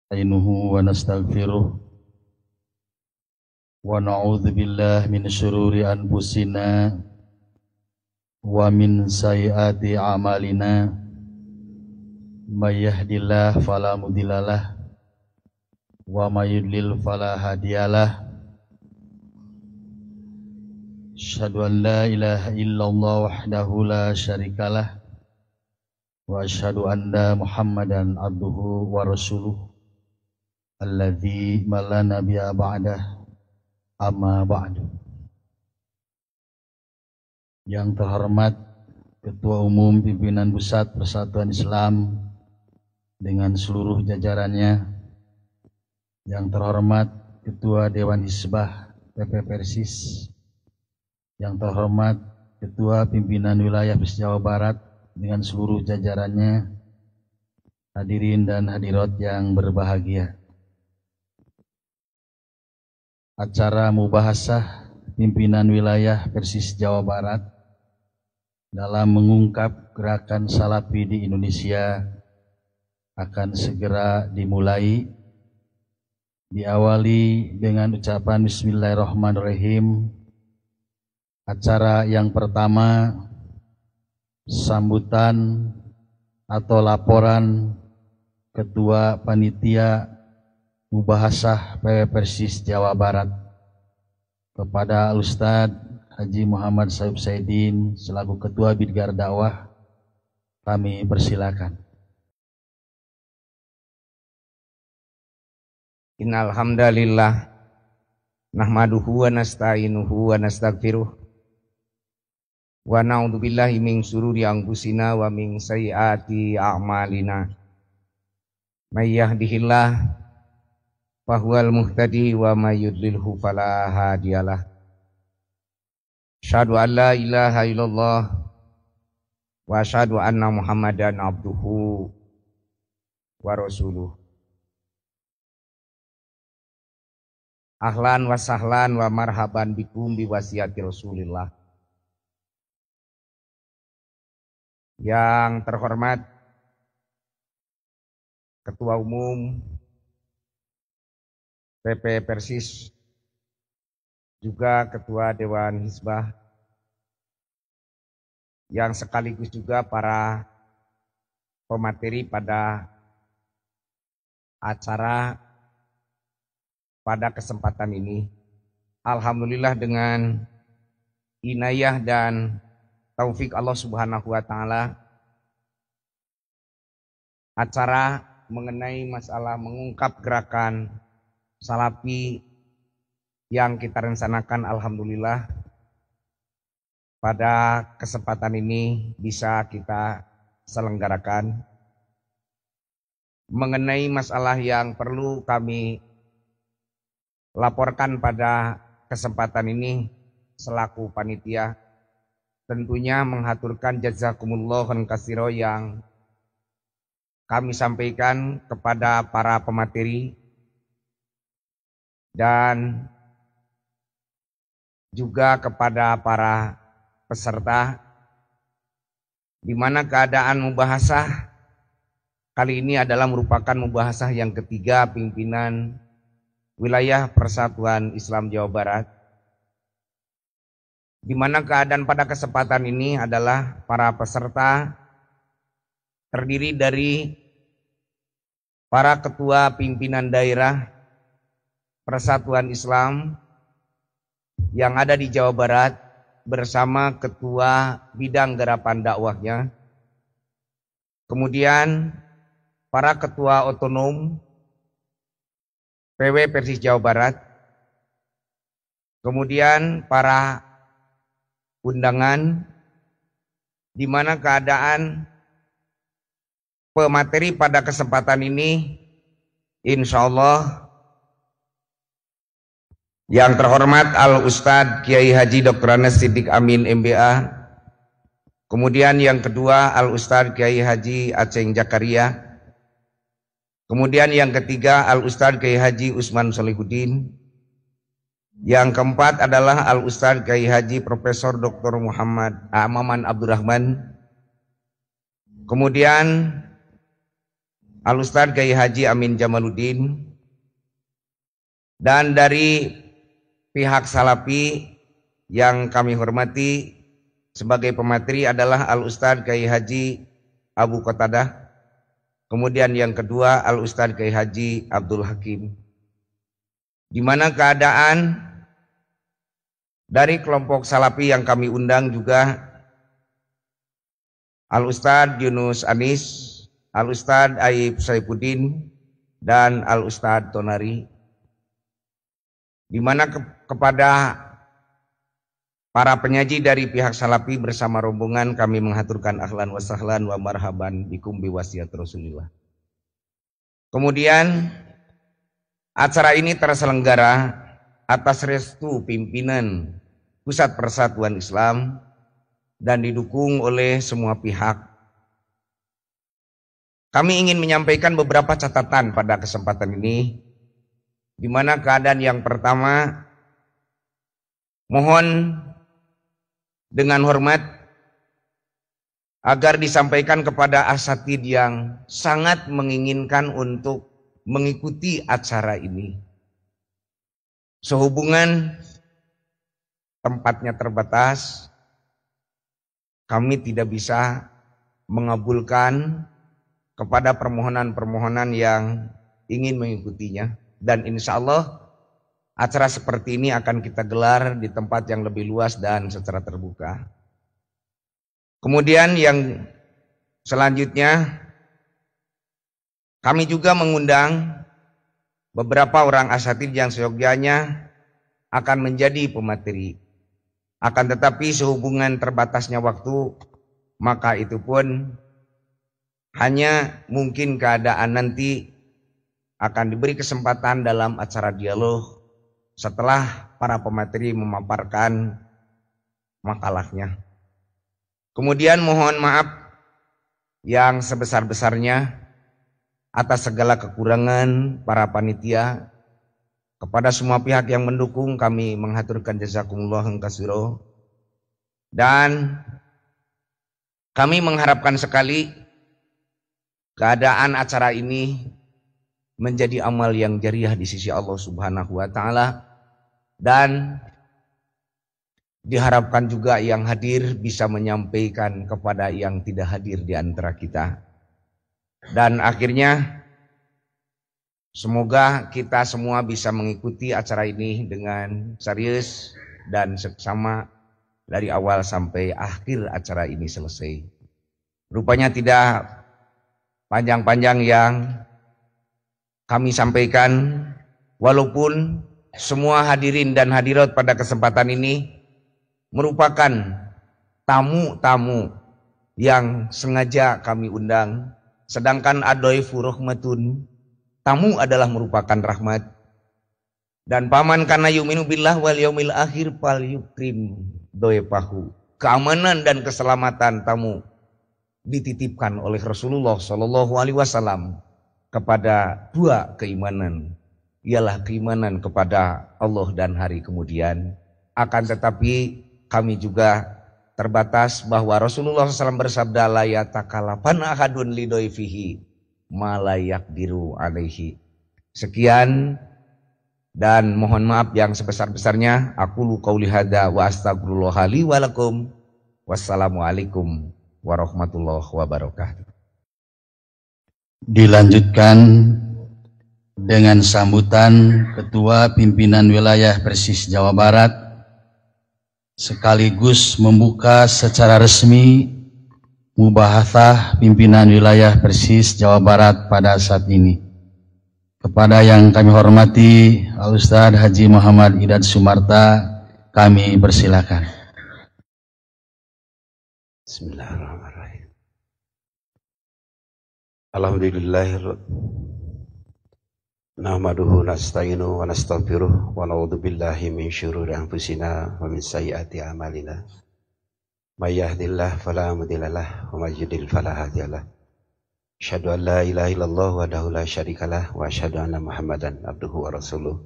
wa nastaghfiruh wa na'udzu billahi min syururi anfusina wa min sayyiati a'malina may yahdihillahu fala mudhillalah wa may yudlil fala hadiyalah. Asyhadu an la ilaha illallah wahdahu la syarikalah wa asyhadu anna Muhammadan abduhu wa rasuluh alladzi la nabiyya ba'dah, amma ba'du. Yang terhormat Ketua Umum Pimpinan Pusat Persatuan Islam dengan seluruh jajarannya, yang terhormat Ketua Dewan Hizbah PP Persis, yang terhormat Ketua Pimpinan Wilayah Persis Jawa Barat dengan seluruh jajarannya, hadirin dan hadirat yang berbahagia. Acara mubahasah pimpinan wilayah Persis Jawa Barat dalam mengungkap gerakan Salafi di Indonesia akan segera dimulai. Diawali dengan ucapan Bismillahirrahmanirrahim. Acara yang pertama, sambutan atau laporan Ketua Panitia Mubahasah PW Persis Jawa Barat kepada Al-Ustadz Haji Muhammad Sayyib Saidin selaku Ketua Bidgar Dakwah, kami persilakan. Innal hamdalillah nahmaduhu wa nasta'inuhu wa nastaghfiruh wa na'udzu billahi min syururi anfusina wa min sayyiati a'malina. May yahdihillahu fahuwal muhtadi wa may yudlilhu fala hadiyalah. Asyhadu an la ilaha illallah wa asyhadu anna Muhammadan abduhu wa rasuluh. Ahlan wa sahlan wa marhaban bikum bi wasiati Rasulillah. Yang terhormat Ketua Umum PP Persis, juga Ketua Dewan Hizbah, yang sekaligus juga para pemateri pada acara pada kesempatan ini. Alhamdulillah dengan inayah dan taufik Allah Subhanahu wa Ta'ala, acara mengenai masalah mengungkap gerakan Salafi yang kita rencanakan, alhamdulillah pada kesempatan ini bisa kita selenggarakan. Mengenai masalah yang perlu kami laporkan pada kesempatan ini selaku panitia, tentunya menghaturkan jazakumullah khairan katsira yang kami sampaikan kepada para pemateri dan juga kepada para peserta, di mana keadaan mubahasah kali ini adalah merupakan mubahasah yang ketiga pimpinan wilayah Persatuan Islam Jawa Barat, di mana keadaan pada kesempatan ini adalah para peserta terdiri dari para ketua pimpinan daerah Persatuan Islam yang ada di Jawa Barat bersama ketua bidang gerakan dakwahnya, kemudian para ketua otonom PW Persis Jawa Barat, kemudian para undangan, di mana keadaan pemateri pada kesempatan ini insya Allah yang terhormat Al-Ustadz Kiai Haji Dr. Anas Siddiq Amin MBA, kemudian yang kedua Al-Ustadz Kiai Haji Aceng Jakaria, kemudian yang ketiga Al-Ustadz Kiai Haji Usman Solihuddin, yang keempat adalah Al-Ustadz Kiai Haji Profesor Dr. Muhammad Maman Abdurrahman, kemudian Al-Ustadz Kiai Haji Amin Jamaluddin, dan dari pihak Salafi yang kami hormati sebagai pemateri adalah Al-Ustadz Kiai Haji Abu Qatadah, kemudian yang kedua Al-Ustadz Kiai Haji Abdul Hakim, di mana keadaan dari kelompok Salafi yang kami undang juga Al-Ustadz Yunus Anis, Al-Ustadz Aib Saifuddin, dan Al-Ustadz Tonari, di mana kepada para penyaji dari pihak Salafi bersama rombongan kami menghaturkan ahlan wa sahlan wa marhaban bikum biwasiat Rasulillah. Kemudian acara ini terselenggara atas restu pimpinan Pusat Persatuan Islam dan didukung oleh semua pihak. Kami ingin menyampaikan beberapa catatan pada kesempatan ini, di mana keadaan yang pertama, mohon dengan hormat agar disampaikan kepada asatid yang sangat menginginkan untuk mengikuti acara ini. Sehubungan tempatnya terbatas, kami tidak bisa mengabulkan kepada permohonan-permohonan yang ingin mengikutinya. Dan insya Allah acara seperti ini akan kita gelar di tempat yang lebih luas dan secara terbuka. Kemudian yang selanjutnya, kami juga mengundang beberapa orang asatid yang seyogyanya akan menjadi pemateri. Akan tetapi sehubungan terbatasnya waktu, maka itu pun hanya mungkin keadaan nanti akan diberi kesempatan dalam acara dialog setelah para pemateri memaparkan makalahnya. Kemudian mohon maaf yang sebesar-besarnya atas segala kekurangan para panitia. Kepada semua pihak yang mendukung kami menghaturkan jazakumullah katsira. Dan kami mengharapkan sekali keadaan acara ini menjadi amal yang jariah di sisi Allah Subhanahu wa taala, dan diharapkan juga yang hadir bisa menyampaikan kepada yang tidak hadir di antara kita. Dan akhirnya semoga kita semua bisa mengikuti acara ini dengan serius dan seksama dari awal sampai akhir acara ini selesai. Rupanya tidak panjang-panjang yang kami sampaikan, walaupun semua hadirin dan hadirat pada kesempatan ini merupakan tamu-tamu yang sengaja kami undang, sedangkan adhaifu rahmatun, tamu adalah merupakan rahmat. Dan paman kana yu'minu billah wal yaumil akhir fal yukrim dhaifahu. Keamanan dan keselamatan tamu dititipkan oleh Rasulullah Shallallahu alaihi wasallam kepada dua keimanan, ialah keimanan kepada Allah dan hari kemudian. Akan tetapi kami juga terbatas bahwa Rasulullah SAW bersabda, la yatakalapan ahadun lidoifihi ma la yaqdiru alaihi. Sekian dan mohon maaf yang sebesar-besarnya. Aqulu qauli hadza wa astaghfirullah li wa lakum. Wassalamualaikum warahmatullahi wabarakatuh. Dilanjutkan dengan sambutan Ketua Pimpinan Wilayah Persis Jawa Barat, sekaligus membuka secara resmi mubahatsah pimpinan wilayah Persis Jawa Barat pada saat ini. Kepada yang kami hormati Al-Ustadz Haji Muhammad Idad Sumarta, kami persilakan. Bismillahirrahmanirrahim. Alhamdulillah. Nahmaduhu nasta'inu wa nastaghfiruh wa na'udzu billahi min syururi anfusina wa min sayyiati a'malina. May yahdihillahu fala mudilla lahu wa may yudlil fala hadiya lahu. Asyhadu an la ilaha illallah wahdahu la syarikalah wa asyhadu anna Muhammadan abduhu wa rasuluh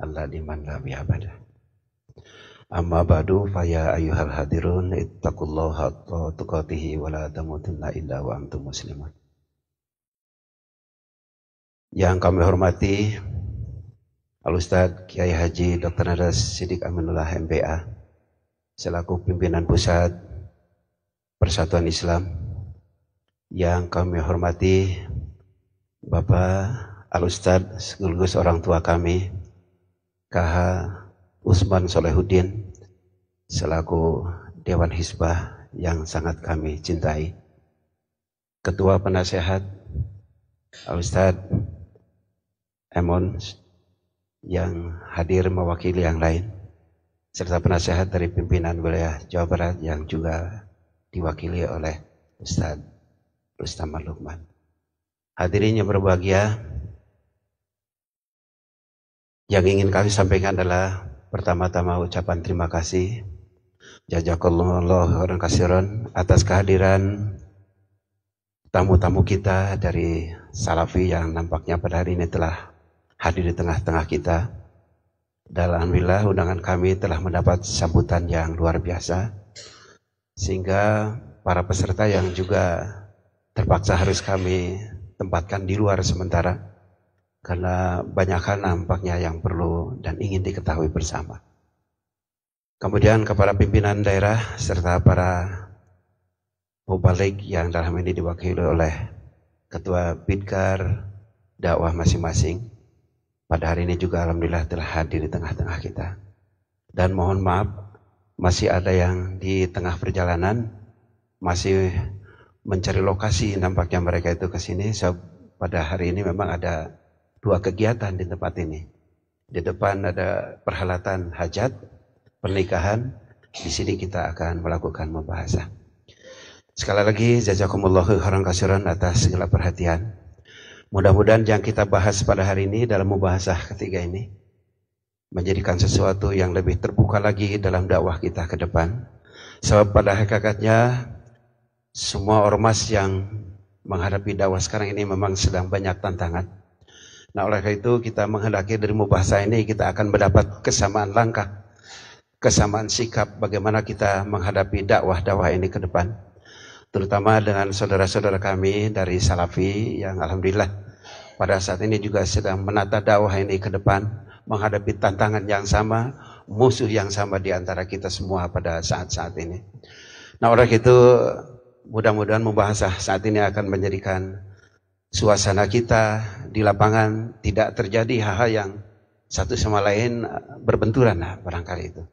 alladzi man la bi'abada. Amma ba'du fa ya ayyuhal hadirun ittaqullaha haqqa tuqatih wa la tamutunna illa wa antum muslimun. Yang kami hormati Al-Ustadz Kiai Haji Dr. Andes Siddiq Aminullah MBA selaku pimpinan pusat Persatuan Islam. Yang kami hormati Bapak Al-Ustadz sekaligus orang tua kami KH Usman Solehuddin selaku Dewan Hizbah yang sangat kami cintai. Ketua Penasehat Al-Ustadz Emon yang hadir mewakili yang lain, serta penasehat dari pimpinan wilayah Jawa Barat yang juga diwakili oleh Ustadz Rustam Lukman. Hadirin yang berbahagia, yang ingin kami sampaikan adalah pertama-tama ucapan terima kasih jazakallahu khairan katsiran atas kehadiran tamu-tamu kita dari Salafi yang nampaknya pada hari ini telah hadir di tengah-tengah kita. Dan alhamdulillah undangan kami telah mendapat sambutan yang luar biasa, sehingga para peserta yang juga terpaksa harus kami tempatkan di luar sementara karena banyak hal nampaknya yang perlu dan ingin diketahui bersama. Kemudian kepada pimpinan daerah serta para mubalik yang dalam ini diwakili oleh Ketua Bidkar dakwah masing-masing, pada hari ini juga alhamdulillah telah hadir di tengah-tengah kita. Dan mohon maaf, masih ada yang di tengah perjalanan masih mencari lokasi, nampaknya mereka itu ke sini. Pada hari ini memang ada 2 kegiatan di tempat ini. Di depan ada perhelatan hajat, pernikahan. Di sini kita akan melakukan pembahasan. Sekali lagi jazakumullahu khairan katsiran atas segala perhatian. Mudah-mudahan yang kita bahas pada hari ini dalam mubahasah ketiga ini menjadikan sesuatu yang lebih terbuka lagi dalam dakwah kita ke depan. Sebab pada hakikatnya semua ormas yang menghadapi dakwah sekarang ini memang sedang banyak tantangan. Nah, oleh karena itu kita menghendaki dari mubahasah ini kita akan mendapat kesamaan langkah, kesamaan sikap bagaimana kita menghadapi dakwah-dakwah ini ke depan. Terutama dengan saudara-saudara kami dari Salafi yang alhamdulillah pada saat ini juga sedang menata dakwah ini ke depan, menghadapi tantangan yang sama, musuh yang sama di antara kita semua pada saat-saat ini. Nah, oleh itu mudah-mudahan mubahasah saat ini akan menjadikan suasana kita di lapangan tidak terjadi hal-hal yang satu sama lain berbenturan, barangkali itu.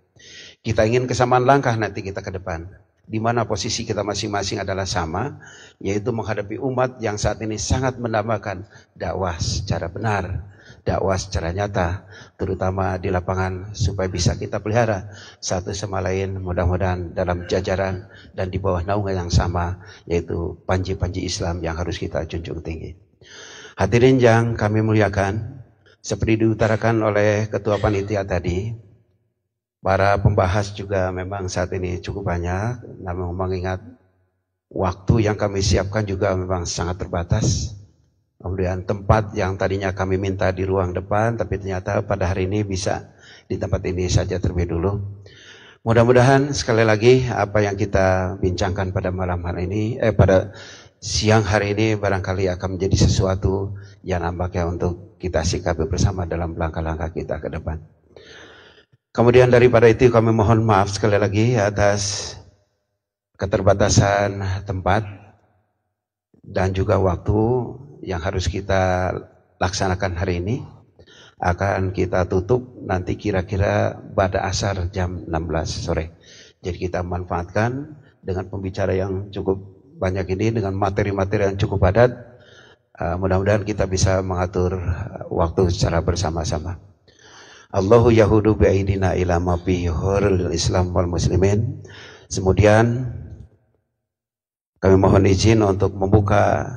Kita ingin kesamaan langkah nanti kita ke depan, di mana posisi kita masing-masing adalah sama, yaitu menghadapi umat yang saat ini sangat mendambakan dakwah secara benar, dakwah secara nyata, terutama di lapangan, supaya bisa kita pelihara satu sama lain, mudah-mudahan dalam jajaran dan di bawah naungan yang sama, yaitu panji-panji Islam yang harus kita junjung tinggi. Hadirin yang kami muliakan, seperti diutarakan oleh Ketua Panitia tadi, para pembahas juga memang saat ini cukup banyak, namun mengingat waktu yang kami siapkan juga memang sangat terbatas. Kemudian tempat yang tadinya kami minta di ruang depan, tapi ternyata pada hari ini bisa di tempat ini saja terlebih dulu. Mudah-mudahan sekali lagi apa yang kita bincangkan pada malam hari ini, pada siang hari ini barangkali akan menjadi sesuatu yang nampaknya untuk kita sikapi bersama dalam langkah-langkah kita ke depan. Kemudian daripada itu kami mohon maaf sekali lagi atas keterbatasan tempat dan juga waktu yang harus kita laksanakan hari ini. Akan kita tutup nanti kira-kira pada asar jam 16 sore. Jadi kita manfaatkan dengan pembicara yang cukup banyak ini, dengan materi-materi yang cukup padat. Mudah-mudahan kita bisa mengatur waktu secara bersama-sama. Allahu yahudu bi'aidina ila ma fi hurul Islam wal muslimin. Kemudian kami mohon izin untuk membuka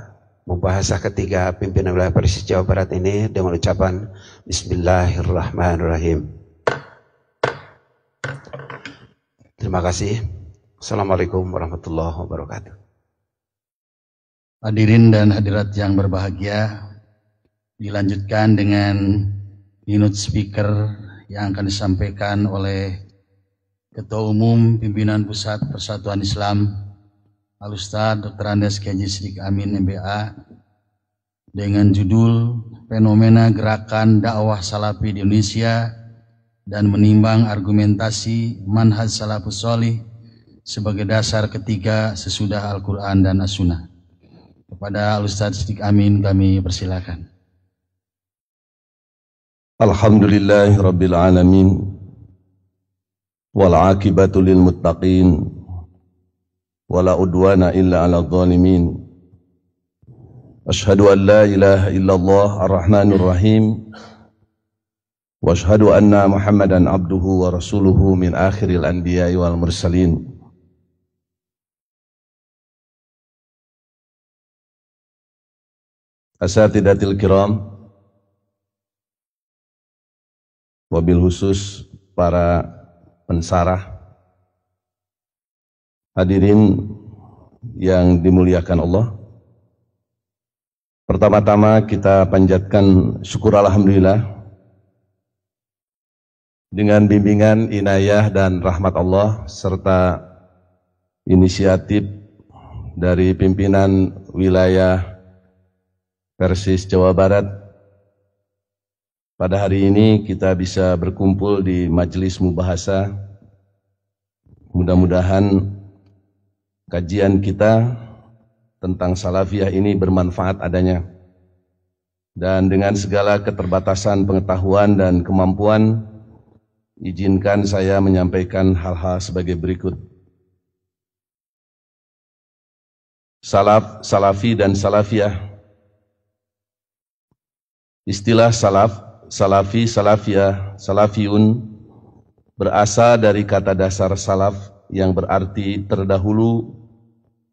mubahasah ketiga pimpinan wilayah Persis Jawa Barat ini dengan ucapan Bismillahirrahmanirrahim. Terima kasih. Assalamualaikum warahmatullahi wabarakatuh. Hadirin dan hadirat yang berbahagia, dilanjutkan dengan keynote speaker yang akan disampaikan oleh Ketua Umum Pimpinan Pusat Persatuan Islam Al-Ustadz Dr. Andes Kiai Siddiq Amin MBA, dengan judul Fenomena Gerakan Dakwah Salafi di Indonesia dan menimbang argumentasi manhaj salafus sholih sebagai dasar ketiga sesudah Al-Quran dan As-Sunnah. Kepada Al-Ustadz Siddiq Amin kami persilakan. Alhamdulillahi Rabbil Alamin wal aqibatu lil muttaqin wala udwana illa ala zalimin. Ashhadu an la ilaha illallah ar-Rahmanur Rahim wa ashhadu anna Muhammadan abduhu wa rasuluhu min akhiril anbiya'i wal mursalin. Asatidatil kiram, wabil khusus para pensarah, hadirin yang dimuliakan Allah. Pertama-tama kita panjatkan syukur alhamdulillah dengan bimbingan inayah dan rahmat Allah serta inisiatif dari pimpinan wilayah Persis Jawa Barat. Pada hari ini kita bisa berkumpul di majelis mubahasa. Mudah-mudahan kajian kita tentang salafiyah ini bermanfaat adanya. Dan dengan segala keterbatasan pengetahuan dan kemampuan, izinkan saya menyampaikan hal-hal sebagai berikut. Salaf, salafi dan salafiyah. Istilah salaf, salafi, salafiyah, salafiyun berasal dari kata dasar salaf yang berarti terdahulu,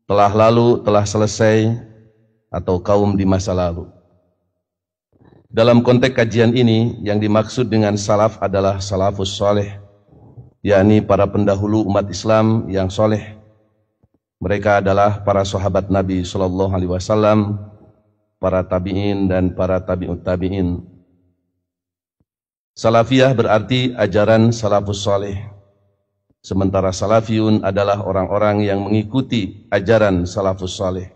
telah lalu, telah selesai, atau kaum di masa lalu. Dalam konteks kajian ini, yang dimaksud dengan salaf adalah salafus soleh, yakni para pendahulu umat Islam yang soleh. Mereka adalah para sahabat Nabi SAW, para tabi'in dan para tabi'ut tabi'in. Salafiyah berarti ajaran salafus soleh. Sementara salafiyun adalah orang-orang yang mengikuti ajaran salafus soleh.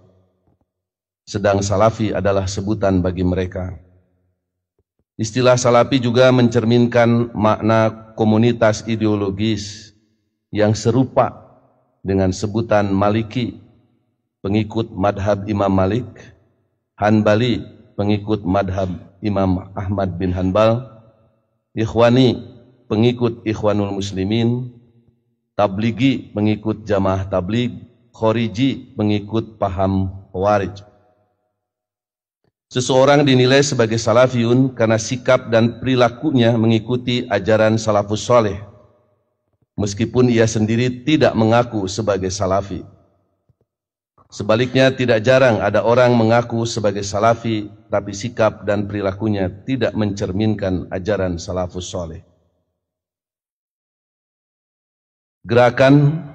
Sedang salafi adalah sebutan bagi mereka. Istilah salafi juga mencerminkan makna komunitas ideologis yang serupa dengan sebutan Maliki, pengikut madhab Imam Malik, Hanbali, pengikut madhab Imam Ahmad bin Hanbal, Ikhwani, pengikut Ikhwanul Muslimin, Tabligi, pengikut Jamaah Tabligh, Khoriji, pengikut paham Khawarij. Seseorang dinilai sebagai salafiyun karena sikap dan perilakunya mengikuti ajaran salafus soleh, meskipun ia sendiri tidak mengaku sebagai salafi. Sebaliknya, tidak jarang ada orang mengaku sebagai salafi, tapi sikap dan perilakunya tidak mencerminkan ajaran salafus soleh. Gerakan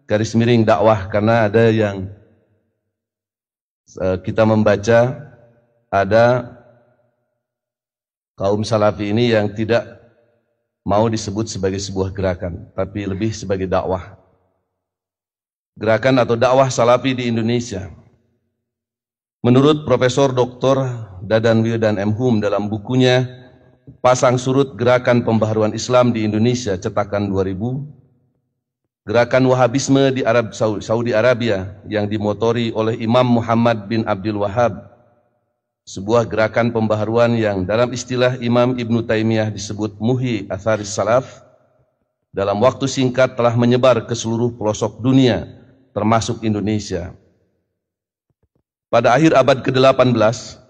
garis miring dakwah, karena ada yang kita membaca, ada kaum salafi ini yang tidak mau disebut sebagai sebuah gerakan, tapi lebih sebagai dakwah. Gerakan atau dakwah salafi di Indonesia. Menurut Profesor Dr. Dadan Wildan M. Hum dalam bukunya Pasang Surut Gerakan Pembaharuan Islam di Indonesia cetakan 2000, gerakan Wahabisme di Saudi Arabia yang dimotori oleh Imam Muhammad bin Abdul Wahhab, sebuah gerakan pembaharuan yang dalam istilah Imam Ibnu Taimiyah disebut Muhyi Atharis Salaf, dalam waktu singkat telah menyebar ke seluruh pelosok dunia, termasuk Indonesia. Pada akhir abad ke-18,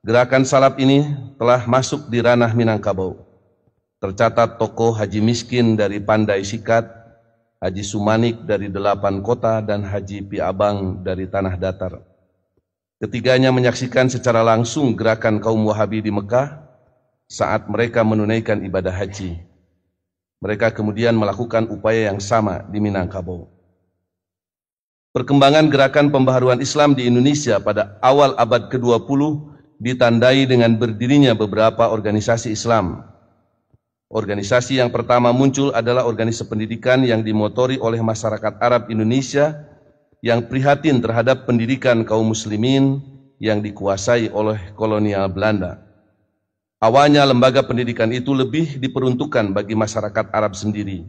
gerakan salaf ini telah masuk di ranah Minangkabau. Tercatat tokoh Haji Miskin dari Pandai Sikat, Haji Sumanik dari 8 kota, dan Haji Piabang dari Tanah Datar. Ketiganya menyaksikan secara langsung gerakan kaum Wahabi di Mekah saat mereka menunaikan ibadah haji. Mereka kemudian melakukan upaya yang sama di Minangkabau. Perkembangan gerakan pembaharuan Islam di Indonesia pada awal abad ke-20 ditandai dengan berdirinya beberapa organisasi Islam. Organisasi yang pertama muncul adalah organisasi pendidikan yang dimotori oleh masyarakat Arab Indonesia yang prihatin terhadap pendidikan kaum muslimin yang dikuasai oleh kolonial Belanda. Awalnya lembaga pendidikan itu lebih diperuntukkan bagi masyarakat Arab sendiri.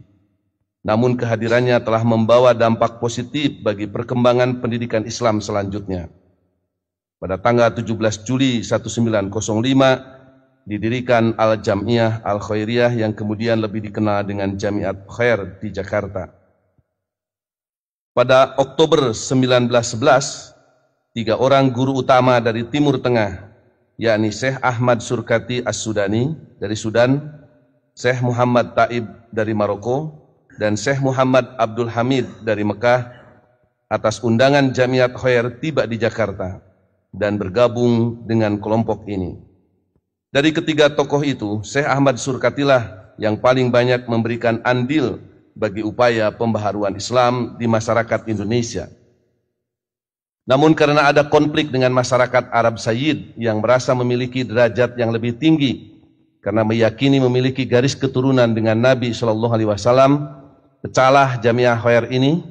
Namun kehadirannya telah membawa dampak positif bagi perkembangan pendidikan Islam selanjutnya. Pada tanggal 17 Juli 1905 didirikan Al-Jam'iyah Al-Khairiyah yang kemudian lebih dikenal dengan Jamiat Khair di Jakarta. Pada Oktober 1911, 3 orang guru utama dari Timur Tengah, yakni Syekh Ahmad Surkati As-Sudani dari Sudan, Syekh Muhammad Taib dari Maroko, dan Syekh Muhammad Abdul Hamid dari Mekah, atas undangan Jamiat Khair tiba di Jakarta dan bergabung dengan kelompok ini. Dari ketiga tokoh itu, Syekh Ahmad Surkatilah yang paling banyak memberikan andil bagi upaya pembaharuan Islam di masyarakat Indonesia. Namun karena ada konflik dengan masyarakat Arab Sayyid yang merasa memiliki derajat yang lebih tinggi, karena meyakini memiliki garis keturunan dengan Nabi SAW, pecahlah Jamiah Khair ini.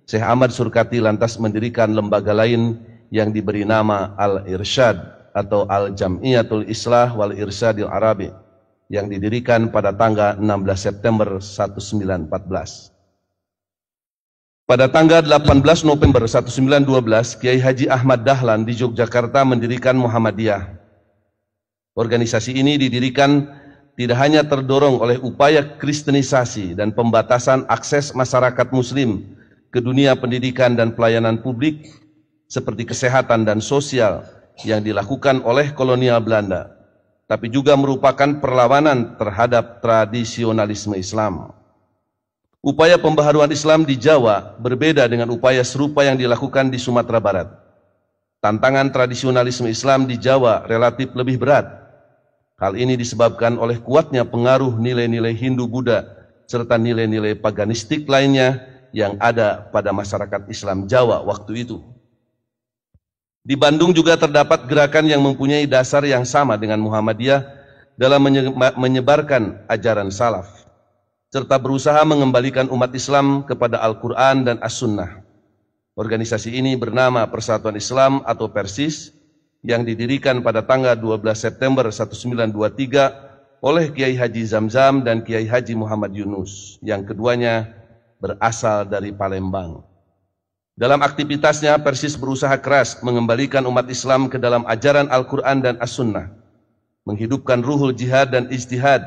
Syekh Ahmad Surkati lantas mendirikan lembaga lain yang diberi nama Al-Irsyad atau Al-Jam'iyatul Islah wal Irsyadil Arabi yang didirikan pada tanggal 16 September 1914. Pada tanggal 18 November 1912, Kiai Haji Ahmad Dahlan di Yogyakarta mendirikan Muhammadiyah. Organisasi ini didirikan tidak hanya terdorong oleh upaya kristenisasi dan pembatasan akses masyarakat muslim ke dunia pendidikan dan pelayanan publik seperti kesehatan dan sosial yang dilakukan oleh kolonial Belanda, tapi juga merupakan perlawanan terhadap tradisionalisme Islam. Upaya pembaharuan Islam di Jawa berbeda dengan upaya serupa yang dilakukan di Sumatera Barat. Tantangan tradisionalisme Islam di Jawa relatif lebih berat. Hal ini disebabkan oleh kuatnya pengaruh nilai-nilai Hindu-Buddha serta nilai-nilai paganistik lainnya yang ada pada masyarakat Islam Jawa waktu itu. Di Bandung juga terdapat gerakan yang mempunyai dasar yang sama dengan Muhammadiyah dalam menyebarkan ajaran salaf, serta berusaha mengembalikan umat Islam kepada Al-Quran dan As-Sunnah. Organisasi ini bernama Persatuan Islam atau Persis, yang didirikan pada tanggal 12 September 1923 oleh Kiai Haji Zamzam dan Kiai Haji Muhammad Yunus, yang keduanya berasal dari Palembang. Dalam aktivitasnya, Persis berusaha keras mengembalikan umat Islam ke dalam ajaran Al-Quran dan As-Sunnah, menghidupkan ruhul jihad dan ijtihad,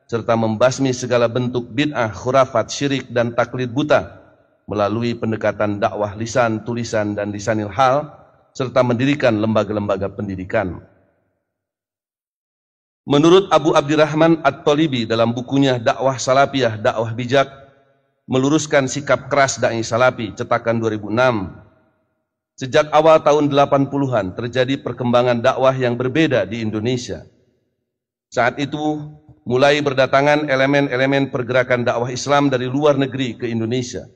serta membasmi segala bentuk bid'ah, khurafat, syirik, dan taklid buta melalui pendekatan dakwah lisan, tulisan, dan lisanil hal, serta mendirikan lembaga-lembaga pendidikan. Menurut Abu Abdirrahman At-Talibi dalam bukunya Dakwah Salafiyah, Dakwah Bijak, meluruskan sikap keras dai salafi cetakan 2006. Sejak awal tahun 80-an terjadi perkembangan dakwah yang berbeda di Indonesia. Saat itu mulai berdatangan elemen-elemen pergerakan dakwah Islam dari luar negeri ke Indonesia.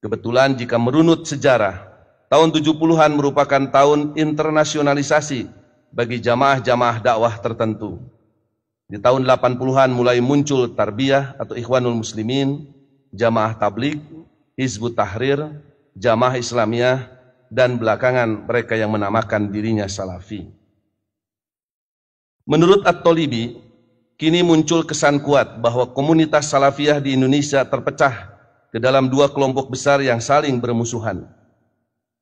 Kebetulan jika merunut sejarah, tahun 70-an merupakan tahun internasionalisasi bagi jamaah-jamaah dakwah tertentu. Di tahun 80-an mulai muncul Tarbiyah atau Ikhwanul Muslimin, Jamaah Tabligh, Hizbut Tahrir, Jamaah Islamiyah, dan belakangan mereka yang menamakan dirinya Salafi. Menurut At-Talibi, kini muncul kesan kuat bahwa komunitas Salafiyah di Indonesia terpecah ke dalam dua kelompok besar yang saling bermusuhan.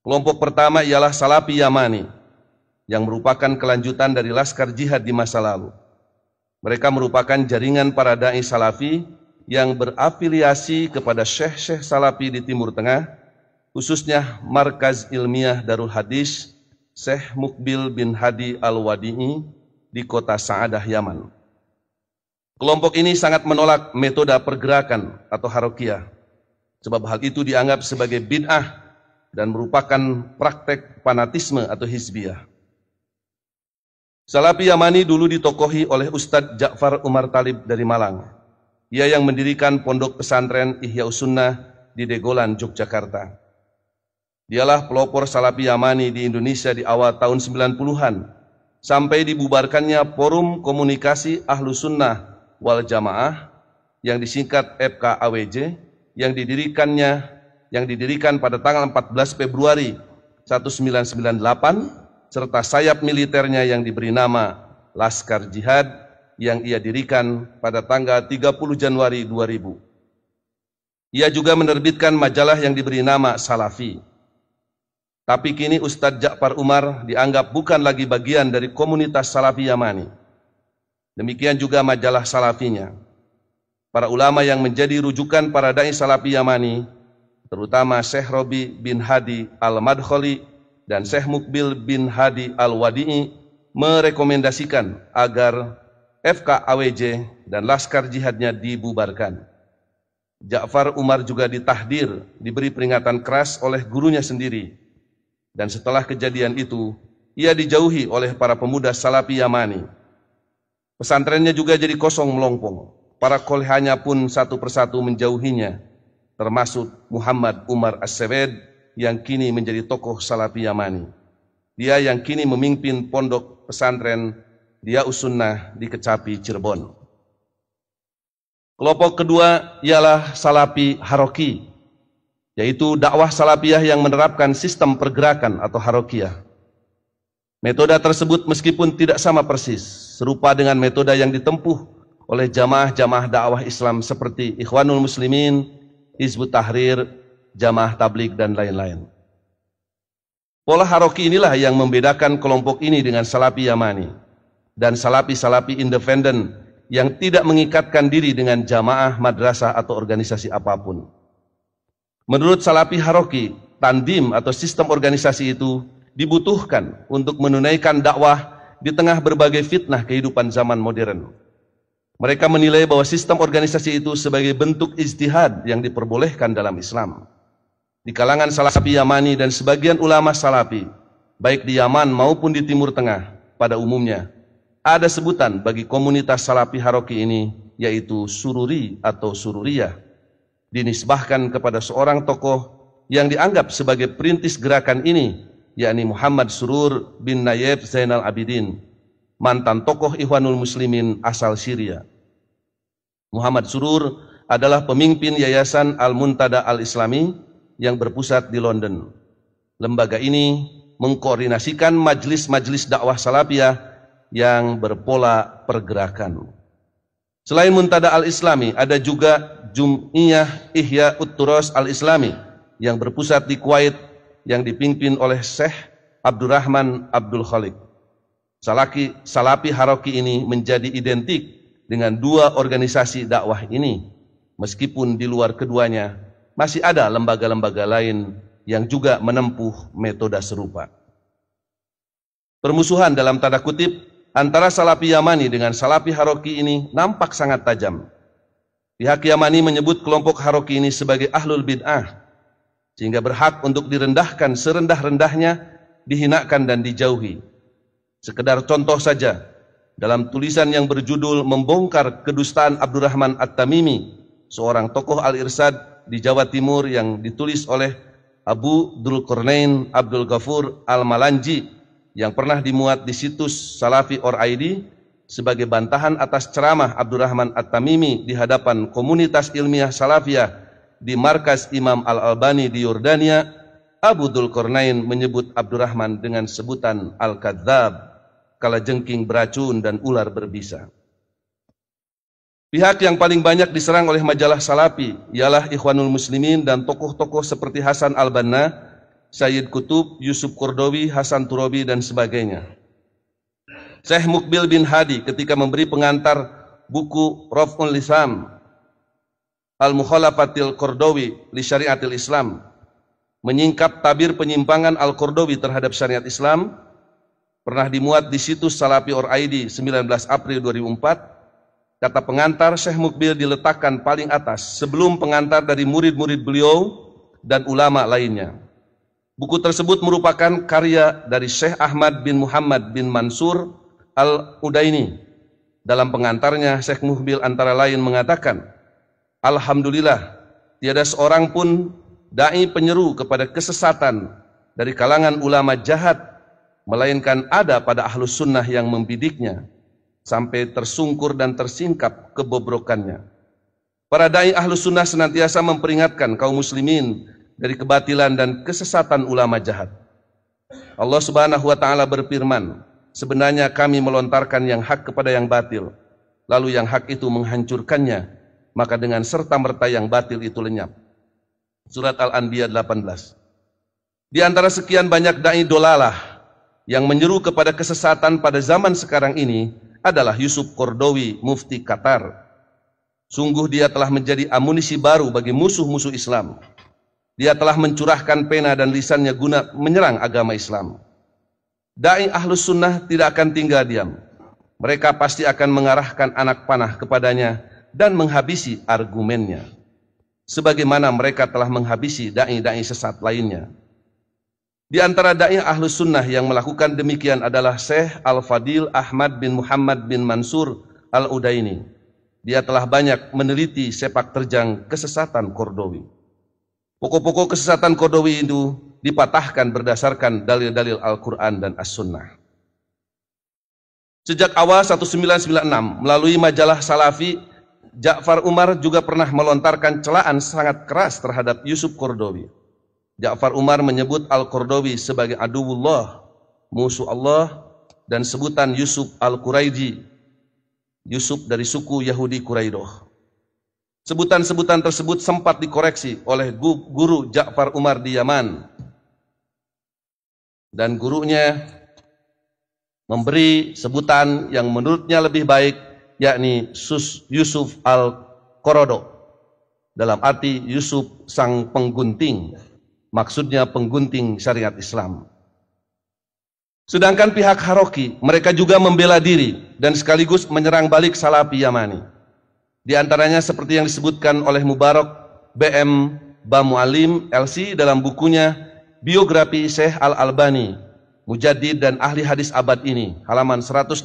Kelompok pertama ialah Salafi Yamani, yang merupakan kelanjutan dari Laskar Jihad di masa lalu. Mereka merupakan jaringan para dai Salafi yang berafiliasi kepada syekh-syekh Salafi di Timur Tengah, khususnya Markaz Ilmiah Darul Hadis Syekh Mukbil bin Hadi Al-Wadi'i di kota Sa'adah, Yaman. Kelompok ini sangat menolak metode pergerakan atau harokiyah, sebab hal itu dianggap sebagai bid'ah dan merupakan praktek fanatisme atau hizbiyah. Salafi Yamani dulu ditokohi oleh Ustadz Ja'far Umar Talib dari Malang. Ia yang mendirikan pondok pesantren Ihya Sunnah di Degolan, Yogyakarta. Dialah pelopor Salafi Yamani di Indonesia di awal tahun 90-an, sampai dibubarkannya Forum Komunikasi Ahlu Sunnah wal Jamaah yang disingkat FKAWJ, yang didirikan pada tanggal 14 Februari 1998 serta sayap militernya yang diberi nama Laskar Jihad yang ia dirikan pada tanggal 30 Januari 2000. Ia juga menerbitkan majalah yang diberi nama Salafi. Tapi kini Ustadz Ja'far Umar dianggap bukan lagi bagian dari komunitas Salafi Yamani. Demikian juga majalah Salafinya. Para ulama yang menjadi rujukan para dai Salafi Yamani, terutama Syekh Robi bin Hadi Al-Madkhali dan Syekh Mukbil bin Hadi Al-Wadi'i, merekomendasikan agar FKAWJ dan Laskar Jihadnya dibubarkan. Ja'far Umar juga ditahdir, diberi peringatan keras oleh gurunya sendiri. Dan setelah kejadian itu, ia dijauhi oleh para pemuda Salafi Yamani. Pesantrennya juga jadi kosong melompong. Para kolehannya pun satu persatu menjauhinya, termasuk Muhammad Umar As-Sewed yang kini menjadi tokoh Salafi Yamani. Dia yang kini memimpin pondok pesantren Diyaus Sunnah di Kecapi, Cirebon. Kelompok kedua ialah Salafi Haroki, yaitu dakwah salafiyah yang menerapkan sistem pergerakan atau harokiyah. Metode tersebut meskipun tidak sama persis, serupa dengan metode yang ditempuh oleh jamaah-jamaah dakwah Islam seperti Ikhwanul Muslimin, Hizbut Tahrir, Jamaah Tabligh, dan lain-lain. Pola haroki inilah yang membedakan kelompok ini dengan Salafi Yamani dan Salafi-Salafi independen yang tidak mengikatkan diri dengan jamaah, madrasah, atau organisasi apapun. Menurut Salafi Haroki, tandim atau sistem organisasi itu dibutuhkan untuk menunaikan dakwah di tengah berbagai fitnah kehidupan zaman modern. Mereka menilai bahwa sistem organisasi itu sebagai bentuk ijtihad yang diperbolehkan dalam Islam. Di kalangan Salafi Yamani dan sebagian ulama Salafi, baik di Yaman maupun di Timur Tengah, pada umumnya, ada sebutan bagi komunitas Salafi Haroki ini, yaitu sururi atau sururiyah. Dinisbahkan kepada seorang tokoh yang dianggap sebagai perintis gerakan ini, yakni Muhammad Surur bin Nayef Zainal Abidin, mantan tokoh Ikhwanul Muslimin asal Syria. Muhammad Surur adalah pemimpin Yayasan Al-Muntada Al-Islami yang berpusat di London. Lembaga ini mengkoordinasikan majlis-majlis dakwah salafiyah yang berpola pergerakan. Selain Muntada Al-Islami, ada juga Jum'iyah Ihya Ut-Turas Al-Islami yang berpusat di Kuwait yang dipimpin oleh Syekh Abdurrahman Abdul Khaliq. Salafi Haroki ini menjadi identik dengan dua organisasi dakwah ini, meskipun di luar keduanya masih ada lembaga-lembaga lain yang juga menempuh metode serupa. Permusuhan dalam tanda kutip antara Salafi Yamani dengan Salafi Haroki ini nampak sangat tajam. Pihak Yamani menyebut kelompok Haroki ini sebagai ahlul bid'ah, sehingga berhak untuk direndahkan serendah-rendahnya, dihinakan dan dijauhi. Sekedar contoh saja, dalam tulisan yang berjudul Membongkar Kedustaan Abdurrahman At-Tamimi, seorang tokoh Al-Irsad di Jawa Timur yang ditulis oleh Abu Dzulqarnain Abdul Ghafur Al-Malanji, yang pernah dimuat di situs Salafi Or.id sebagai bantahan atas ceramah Abdurrahman At-Tamimi di hadapan komunitas ilmiah Salafiyah di markas Imam Al-Albani di Yordania. Abu Dzulqarnain menyebut Abdurrahman dengan sebutan Al-Kadzab, kalajengking beracun dan ular berbisa. Pihak yang paling banyak diserang oleh majalah Salafi ialah Ikhwanul Muslimin dan tokoh-tokoh seperti Hasan Al-Banna, Sayyid Qutub, Yusuf Qaradawi, Hasan Turabi, dan sebagainya. Syekh Mukbil bin Hadi ketika memberi pengantar buku Raf'ul Lisam Al-Mukhalafatil Qaradawi li Syariatil Islam, menyingkap tabir penyimpangan Al-Qaradawi terhadap syariat Islam, pernah dimuat di situs Salafi Or.id 19 April 2004. Kata pengantar, Syekh Mukbil diletakkan paling atas sebelum pengantar dari murid-murid beliau dan ulama lainnya. Buku tersebut merupakan karya dari Syekh Ahmad bin Muhammad bin Mansur Al-Udaini. Dalam pengantarnya, Syekh Mukbil antara lain mengatakan, Alhamdulillah, tiada seorang pun dai penyeru kepada kesesatan dari kalangan ulama jahat, melainkan ada pada Ahlus Sunnah yang membidiknya, sampai tersungkur dan tersingkap kebobrokannya. Para dai Ahlus Sunnah senantiasa memperingatkan kaum muslimin dari kebatilan dan kesesatan ulama jahat. Allah Subhanahu wa taala berfirman, sebenarnya kami melontarkan yang hak kepada yang batil, lalu yang hak itu menghancurkannya, maka dengan serta-merta yang batil itu lenyap. Surat Al-Anbiya 18. Di antara sekian banyak dai dolalah yang menyeru kepada kesesatan pada zaman sekarang ini adalah Yusuf Qaradawi, mufti Qatar. Sungguh dia telah menjadi amunisi baru bagi musuh-musuh Islam. Dia telah mencurahkan pena dan lisannya guna menyerang agama Islam. Dai Ahlus Sunnah tidak akan tinggal diam. Mereka pasti akan mengarahkan anak panah kepadanya dan menghabisi argumennya, sebagaimana mereka telah menghabisi dai-dai sesat lainnya. Di antara dai Ahlus Sunnah yang melakukan demikian adalah Syekh Al-Fadil Ahmad bin Muhammad bin Mansur Al-Udaini. Dia telah banyak meneliti sepak terjang kesesatan Qaradawi. Pokok-pokok kesesatan Qaradawi itu dipatahkan berdasarkan dalil-dalil Al-Quran dan As-Sunnah. Sejak awal 1996, melalui majalah Salafi, Ja'far Umar juga pernah melontarkan celaan sangat keras terhadap Yusuf Qaradawi. Ja'far Umar menyebut Al-Qaradawi sebagai aduwullah, musuh Allah, dan sebutan Yusuf Al-Quraidi, Yusuf dari suku Yahudi Quraidah. Sebutan-sebutan tersebut sempat dikoreksi oleh guru Ja'far Umar di Yaman, dan gurunya memberi sebutan yang menurutnya lebih baik, yakni Yusuf Al-Qarado, dalam arti Yusuf sang penggunting, maksudnya penggunting syariat Islam. Sedangkan pihak Haroki, mereka juga membela diri dan sekaligus menyerang balik Salafi Yamani. Di antaranya seperti yang disebutkan oleh Mubarak BM Bamualim LC dalam bukunya Biografi Syekh Al-Albani, Mujaddid dan ahli hadis abad ini, halaman 187,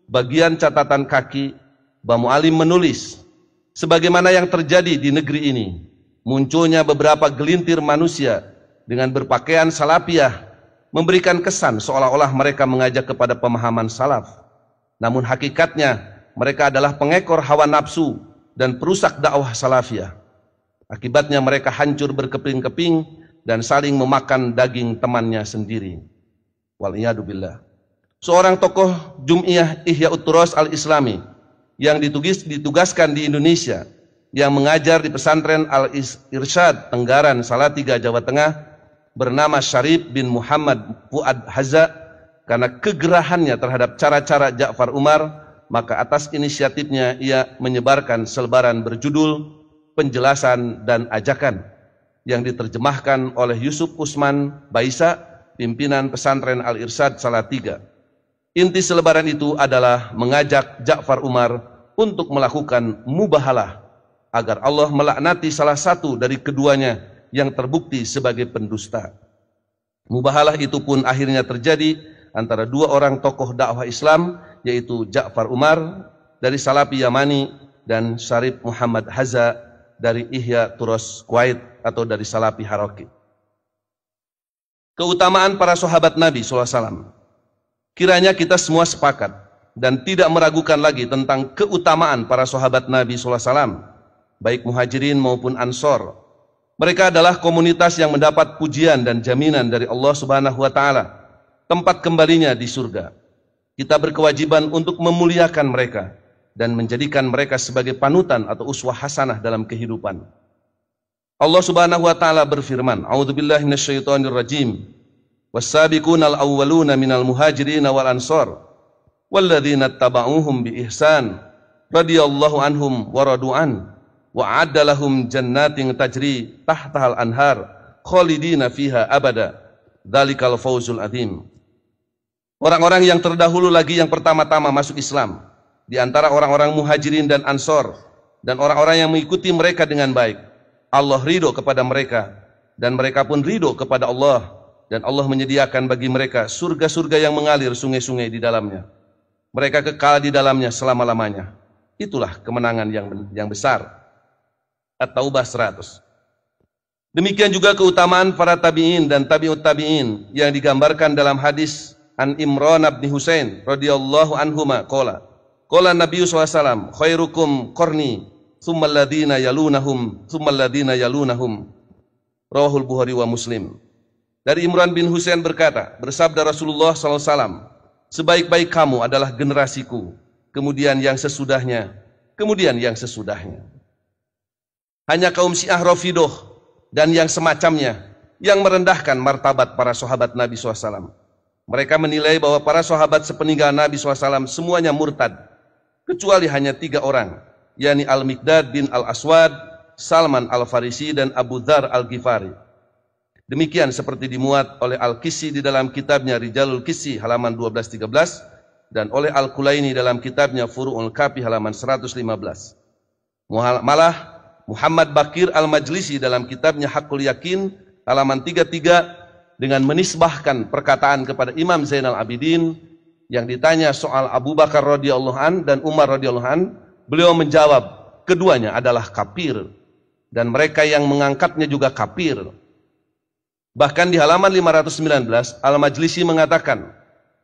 bagian catatan kaki. Bamualim menulis, sebagaimana yang terjadi di negeri ini, munculnya beberapa gelintir manusia dengan berpakaian salafiyah memberikan kesan seolah-olah mereka mengajak kepada pemahaman salaf. Namun hakikatnya mereka adalah pengekor hawa nafsu dan perusak dakwah salafiyah. Akibatnya mereka hancur berkeping-keping dan saling memakan daging temannya sendiri. Wal'iyadubillah. Seorang tokoh Jum'iyah Ihya'ut Turas Al-Islami yang ditugaskan di Indonesia, yang mengajar di pesantren Al-Irsyad Tenggaran Salatiga, Jawa Tengah, bernama Syarif bin Muhammad Fuad Haza, karena kegerahannya terhadap cara-cara Ja'far Umar, maka atas inisiatifnya ia menyebarkan selebaran berjudul Penjelasan dan Ajakan yang diterjemahkan oleh Yusuf Usman Baisa, pimpinan pesantren Al-Irsyad Salatiga. Inti selebaran itu adalah mengajak Ja'far Umar untuk melakukan mubahalah agar Allah melaknati salah satu dari keduanya yang terbukti sebagai pendusta. Mubahalah itu pun akhirnya terjadi antara dua orang tokoh dakwah Islam, yaitu Ja'far Umar dari Salafi Yamani dan Syarif Muhammad Haza dari Ihya Turas Kuwait atau dari Salafi Haroki. Keutamaan para sahabat Nabi SAW. Kiranya kita semua sepakat dan tidak meragukan lagi tentang keutamaan para sahabat Nabi SAW, baik muhajirin maupun ansor. Mereka adalah komunitas yang mendapat pujian dan jaminan dari Allah Subhanahu wa Ta'ala, tempat kembalinya di surga. Kita berkewajiban untuk memuliakan mereka dan menjadikan mereka sebagai panutan atau uswah hasanah dalam kehidupan. Allah Subhanahu wa Ta'ala berfirman, A'udzubillahi minasyaitonir rajim. Was-sabiqunal awwaluna minal muhajirin wal ansar walladzina tabauhum bi ihsan radhiyallahu anhum wa radu'an wa a'adda lahum jannatin tajri tahtahal anhar khalidina fiha abada dzalikal fawzul adzim. Orang-orang yang terdahulu lagi yang pertama-tama masuk Islam di antara orang-orang muhajirin dan ansor dan orang-orang yang mengikuti mereka dengan baik, Allah ridho kepada mereka dan mereka pun ridho kepada Allah, dan Allah menyediakan bagi mereka surga-surga yang mengalir sungai-sungai di dalamnya. Mereka kekal di dalamnya selama-lamanya. Itulah kemenangan yang besar. At-Taubah 100. Demikian juga keutamaan para tabi'in dan tabi'ut tabi'in yang digambarkan dalam hadis An Imran bin Husain radhiyallahu anhuma qala Nabi SAW, khairukum qarni thumma alladhina yalunahum thumma alladhina yalunahum. Rawahul Bukhari wa Muslim. Dari Imran bin Husain berkata, bersabda Rasulullah SAW, sebaik-baik kamu adalah generasiku, kemudian yang sesudahnya, kemudian yang sesudahnya. Hanya kaum Syiah Rafidah dan yang semacamnya yang merendahkan martabat para sahabat Nabi SAW. Mereka menilai bahwa para sahabat sepeninggal Nabi SAW semuanya murtad, kecuali hanya 3 orang, yakni Al-Miqdad bin Al-Aswad, Salman Al-Farisi, dan Abu Dzar Al-Ghifari. Demikian seperti dimuat oleh Al-Qisi di dalam kitabnya Rijalul Qisi halaman 1213 dan oleh Al-Kulaini dalam kitabnya Furu'ul Kafi halaman 115. Malah Muhammad Bakir Al-Majlisi dalam kitabnya Haqqul Yakin halaman 33 dengan menisbahkan perkataan kepada Imam Zainal Abidin yang ditanya soal Abu Bakar radhiyallahu an dan Umar radhiyallahu an, beliau menjawab, keduanya adalah kafir dan mereka yang mengangkatnya juga kafir. Bahkan di halaman 519 Al-Majlisi mengatakan,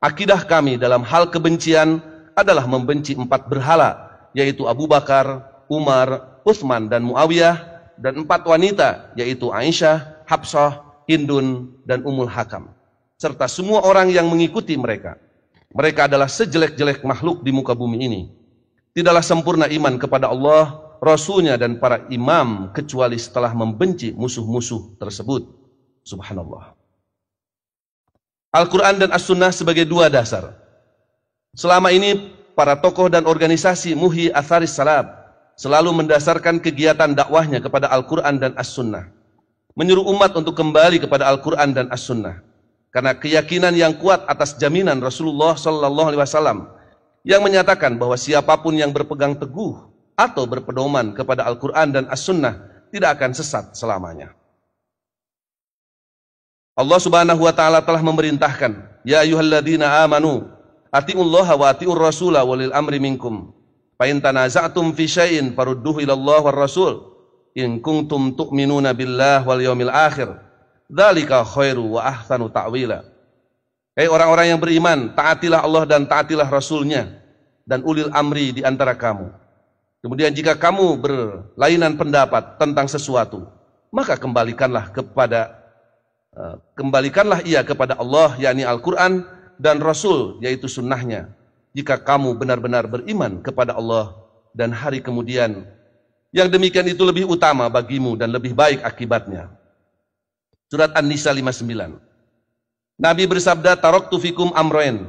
akidah kami dalam hal kebencian adalah membenci 4 berhala, yaitu Abu Bakar, Umar, Utsman, dan Muawiyah, dan 4 wanita, yaitu Aisyah, Hafsah, Hindun, dan Ummul Hakam, serta semua orang yang mengikuti mereka. Mereka adalah sejelek-jelek makhluk di muka bumi ini. Tidaklah sempurna iman kepada Allah, Rasulnya, dan para imam, kecuali setelah membenci musuh-musuh tersebut. Subhanallah. Al-Quran dan As-Sunnah sebagai 2 dasar. Selama ini, para tokoh dan organisasi Muhyi Atharis Salaf selalu mendasarkan kegiatan dakwahnya kepada Al-Quran dan As-Sunnah, menyuruh umat untuk kembali kepada Al-Quran dan As-Sunnah, karena keyakinan yang kuat atas jaminan Rasulullah SAW yang menyatakan bahwa siapapun yang berpegang teguh atau berpedoman kepada Al-Quran dan As-Sunnah tidak akan sesat selamanya. Allah Subhanahu wa taala telah memerintahkan, ya ayyuhalladzina amanu atiullaha wa atiur rasula walil amri minkum. Fa in tanaza'tum fi syai'in farudduhu ila Allah war Rasul in kuntum tu'minuna billah wal yaumil akhir. Dzalika khairu wa ahsanu ta'wila. Hei orang-orang yang beriman, taatilah Allah dan taatilah Rasulnya dan ulil amri di antara kamu. Kemudian jika kamu berlainan pendapat tentang sesuatu, maka kembalikanlah ia kepada Allah, yakni Al-Quran, dan Rasul, yaitu sunnahnya, jika kamu benar-benar beriman kepada Allah dan hari kemudian. Yang demikian itu lebih utama bagimu dan lebih baik akibatnya. Surat An-Nisa 59. Nabi bersabda, taraktu fikum amroin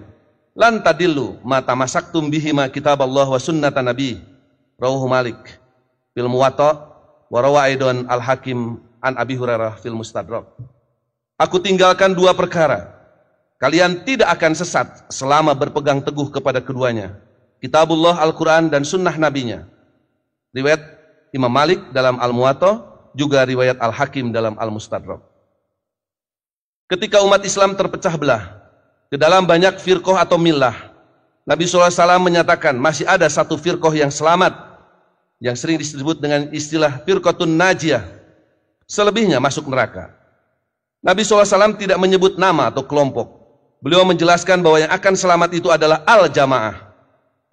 lan tadillu ma tamassaktum bihima kitaballah wa sunnata nabi. Rawahu Malik fil Muwatta wa rawa aidan Al-Hakim an Abi Hurairah fil Mustadrak. Aku tinggalkan 2 perkara, kalian tidak akan sesat selama berpegang teguh kepada keduanya, kitabullah Al-Quran dan sunnah nabinya. Riwayat Imam Malik dalam Al-Muwatta, juga riwayat Al-Hakim dalam Al-Mustadrak. Ketika umat Islam terpecah belah ke dalam banyak firqah atau millah, Nabi SAW menyatakan masih ada 1 firqah yang selamat, yang sering disebut dengan istilah firqatun najiyah, selebihnya masuk neraka. Nabi SAW tidak menyebut nama atau kelompok. Beliau menjelaskan bahwa yang akan selamat itu adalah al-jamaah,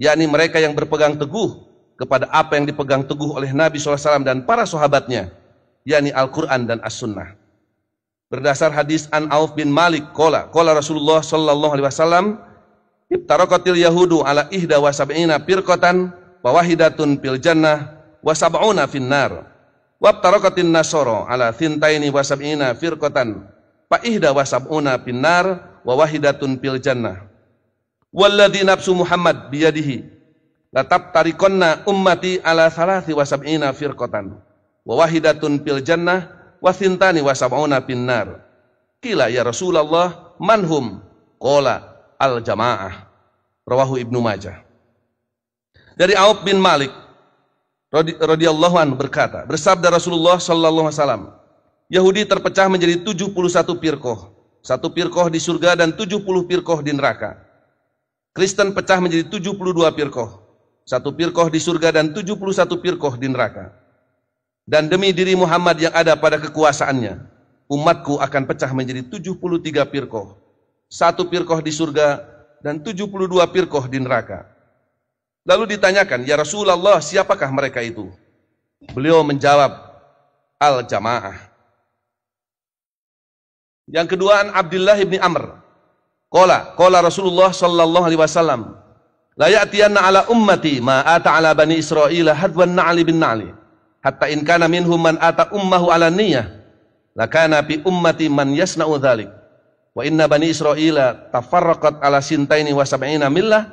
yakni mereka yang berpegang teguh kepada apa yang dipegang teguh oleh Nabi SAW dan para sahabatnya, yakni Al-Quran dan As-Sunnah. Berdasar hadis An Auf bin Malik, qala Rasulullah SAW, ibtaraqatil yahudu ala ihda wa sab'ina firqatan wa wahidatun fil jannah wa sab'una fin nar. Wabtarakatin nasoro ala thintaini wa sab'ina firqatan fa ihda wa sab'una pinnar wa wahidatun fil jannah. Walladzi nafsu Muhammad biyadihi latap tarikonna ummati ala thalathi wa sab'ina firqatan wa wahidatun fil jannah wa thintani wa sab'una pinnar. Qila ya Rasulullah manhum? Qala al jamaah. Rawahu Ibnu Majah. Dari Auf bin Malik radhiyallahu anhu berkata, bersabda Rasulullah sallallahu alaihi wasallam, Yahudi terpecah menjadi 71 firqah, 1 firqah di surga dan 70 firqah di neraka. Kristen pecah menjadi 72 firqah, 1 firqah di surga dan 71 firqah di neraka. Dan demi diri Muhammad yang ada pada kekuasaannya, umatku akan pecah menjadi 73 firqah, 1 firqah di surga dan 72 firqah di neraka. Lalu ditanyakan, ya Rasulullah, siapakah mereka itu? Beliau menjawab, al-jamaah. Yang kedua, an Abdullah bin Amr. Qala Rasulullah sallallahu alaihi wasallam, la ya'tiyanna ala ummati ma ata ala bani Israila hadwan na'li bin na'li, hatta in kana minhum man ata ummahu ala niyyah, la kana fi ummati man yasna'u dzalik. Wa inna bani Israila tafarraqat ala sintaini wa sab'ina millah,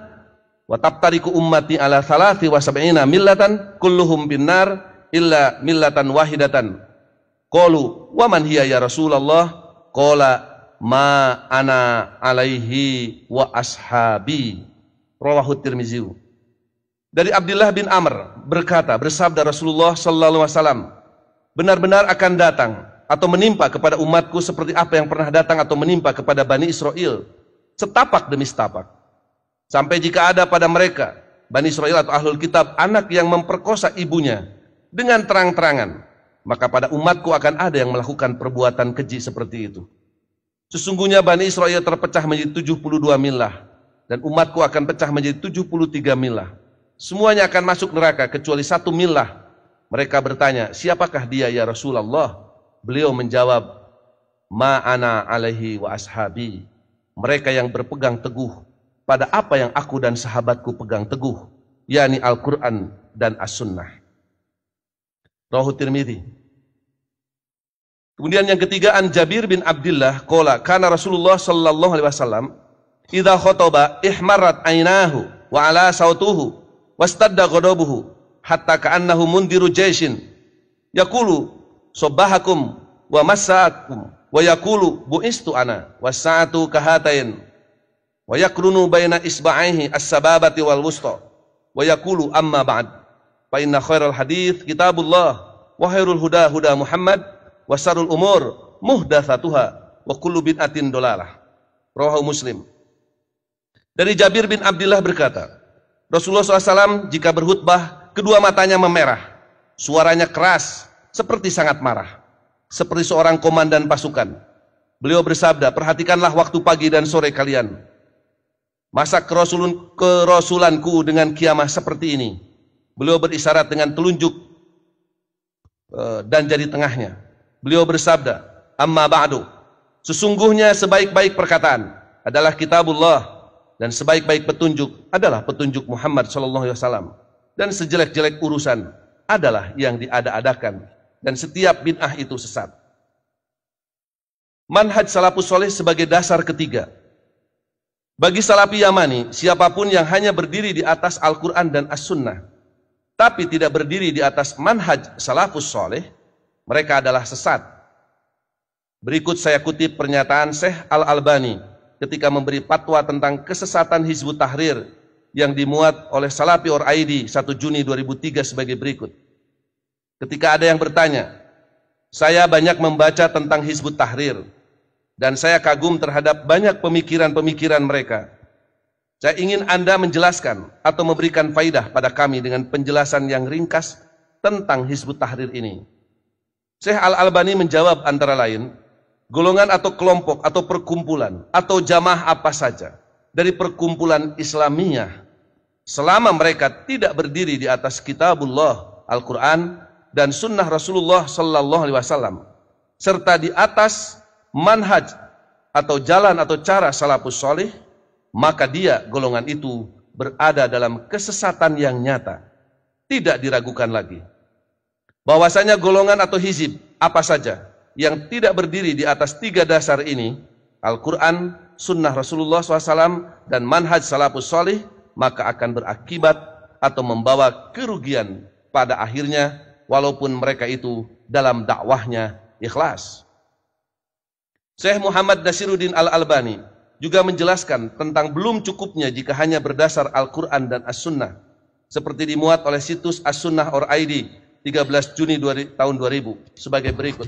wa tabtariku ummati ala thalathi wa sab'ina millatan, kulluhum binnar illa millatan wahidatan. Qalu wa man hiya ya Rasulullah? Qala ma ana alaihi wa ashabi. Rawahu Tirmizi. Dari Abdullah bin Amr berkata, bersabda Rasulullah sallallahu alaihi wasallam, benar-benar akan datang atau menimpa kepada umatku seperti apa yang pernah datang atau menimpa kepada Bani Israel, setapak demi setapak. Sampai jika ada pada mereka, Bani Israel atau Ahlul Kitab, anak yang memperkosa ibunya dengan terang-terangan, maka pada umatku akan ada yang melakukan perbuatan keji seperti itu. Sesungguhnya Bani Israel terpecah menjadi 72 milah, dan umatku akan pecah menjadi 73 milah. Semuanya akan masuk neraka kecuali 1 milah. Mereka bertanya, siapakah dia ya Rasulullah? Beliau menjawab, ma ana alaihi wa ashabi. Mereka yang berpegang teguh pada apa yang aku dan sahabatku pegang teguh, yakni Al-Quran dan As-Sunnah. Rawahu Tirmidzi. Kemudian yang ketiga, an Jabir bin Abdullah qala kana Rasulullah sallallahu alaihi wasallam idza khotaba ihmarat ainahu wa ala sautuhu wastadda ghadabuhu hatta ka'annahu mundiru jaishin yaqulu sabahakum wa massaakum wa yaqulu bu'istu ana was-sa'atu kahatain wa yakrunu baina isba'aihi as-sababati wal wusta wa yaqulu amma ba'd fa inna khairal hadits kitabullah wa khairul huda huda Muhammad wa syarrul umur muhdatsatuha wa kullu bid'atin dolalah. Rawahu Muslim. Dari Jabir bin Abdullah berkata, Rasulullah SAW jika berkhutbah, kedua matanya memerah, suaranya keras, seperti sangat marah, seperti seorang komandan pasukan. Beliau bersabda, perhatikanlah waktu pagi dan sore kalian. Masa kerasulanku dengan kiamah seperti ini? Beliau berisyarat dengan telunjuk dan jari tengahnya. Beliau bersabda, amma ba'du, sesungguhnya sebaik-baik perkataan adalah kitabullah, dan sebaik-baik petunjuk adalah petunjuk Muhammad sallallahu alaihi wasallam, dan sejelek-jelek urusan adalah yang diada-adakan, dan setiap bid'ah itu sesat. Manhaj salafus saleh sebagai dasar ketiga. Bagi salafi Yamani, siapapun yang hanya berdiri di atas Al-Quran dan As-Sunnah, tapi tidak berdiri di atas manhaj salafus saleh, mereka adalah sesat. Berikut saya kutip pernyataan Syekh Al-Albani ketika memberi fatwa tentang kesesatan Hizbut Tahrir yang dimuat oleh Salafi or ID 1 Juni 2003 sebagai berikut. Ketika ada yang bertanya, saya banyak membaca tentang Hizbut Tahrir dan saya kagum terhadap banyak pemikiran-pemikiran mereka. Saya ingin Anda menjelaskan atau memberikan faidah pada kami dengan penjelasan yang ringkas tentang Hizbut Tahrir ini. Syekh Al-Albani menjawab antara lain, golongan atau kelompok atau perkumpulan atau jamaah apa saja dari perkumpulan Islamiyah, selama mereka tidak berdiri di atas kitabullah, Al-Quran dan sunnah Rasulullah sallallahu alaihi wasallam, serta di atas manhaj atau jalan atau cara salafus salih, maka dia, golongan itu, berada dalam kesesatan yang nyata. Tidak diragukan lagi bahwasanya golongan atau hizib apa saja yang tidak berdiri di atas tiga dasar ini, Al-Quran, sunnah Rasulullah SAW, dan manhaj salafus salih, maka akan berakibat atau membawa kerugian pada akhirnya, walaupun mereka itu dalam dakwahnya ikhlas. Syekh Muhammad Nasiruddin Al-Albani juga menjelaskan tentang belum cukupnya jika hanya berdasar Al-Quran dan As-Sunnah, seperti dimuat oleh situs As-Sunnah or ID 13 Juni tahun 2000 sebagai berikut.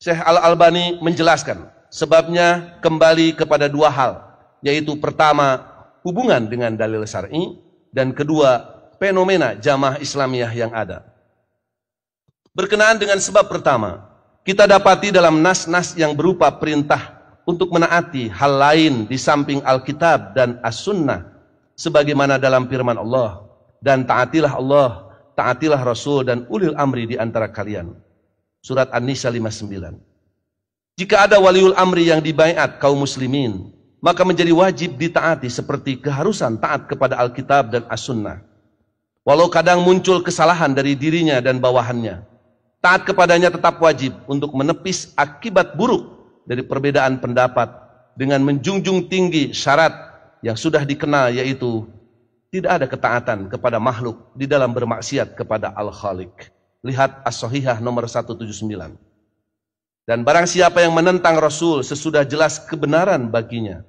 Syekh Al-Albani menjelaskan sebabnya kembali kepada dua hal, yaitu pertama, hubungan dengan dalil syar'i, dan kedua, fenomena jamaah Islamiyah yang ada. Berkenaan dengan sebab pertama, kita dapati dalam nas-nas yang berupa perintah untuk menaati hal lain di samping Alkitab dan As-Sunnah, sebagaimana dalam firman Allah, dan taatilah Allah, taatilah Rasul dan ulil amri di antara kalian. Surat An-Nisa 59. Jika ada waliul amri yang dibaiat kaum muslimin, maka menjadi wajib ditaati seperti keharusan taat kepada Alkitab dan As-Sunnah. Walau kadang muncul kesalahan dari dirinya dan bawahannya, taat kepadanya tetap wajib untuk menepis akibat buruk dari perbedaan pendapat dengan menjunjung tinggi syarat yang sudah dikenal, yaitu tidak ada ketaatan kepada makhluk di dalam bermaksiat kepada Al-Khaliq. Lihat As-Sahihah nomor 179. Dan barang siapa yang menentang Rasul sesudah jelas kebenaran baginya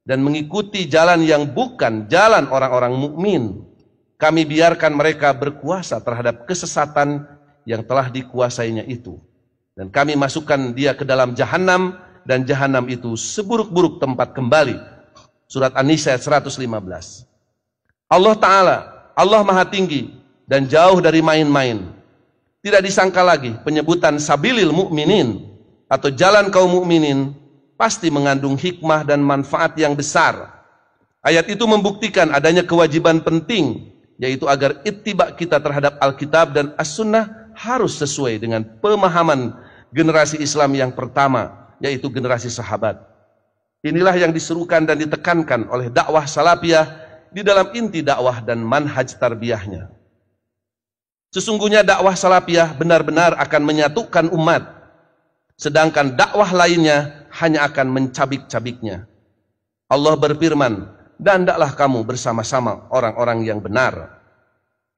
dan mengikuti jalan yang bukan jalan orang-orang mukmin, kami biarkan mereka berkuasa terhadap kesesatan yang telah dikuasainya itu. Dan kami masukkan dia ke dalam jahanam, dan jahanam itu seburuk-buruk tempat kembali. Surat An-Nisa 115. Allah Ta'ala, Allah Maha Tinggi dan jauh dari main-main. Tidak disangka lagi penyebutan sabilil mu'minin atau jalan kaum mukminin pasti mengandung hikmah dan manfaat yang besar. Ayat itu membuktikan adanya kewajiban penting, yaitu agar ittiba kita terhadap Alkitab dan As-Sunnah harus sesuai dengan pemahaman generasi Islam yang pertama, yaitu generasi sahabat. Inilah yang diserukan dan ditekankan oleh dakwah salafiyah di dalam inti dakwah dan manhaj tarbiyahnya. Sesungguhnya dakwah salafiyah benar-benar akan menyatukan umat, sedangkan dakwah lainnya hanya akan mencabik-cabiknya. Allah berfirman, dan hendaklah kamu bersama-sama orang-orang yang benar.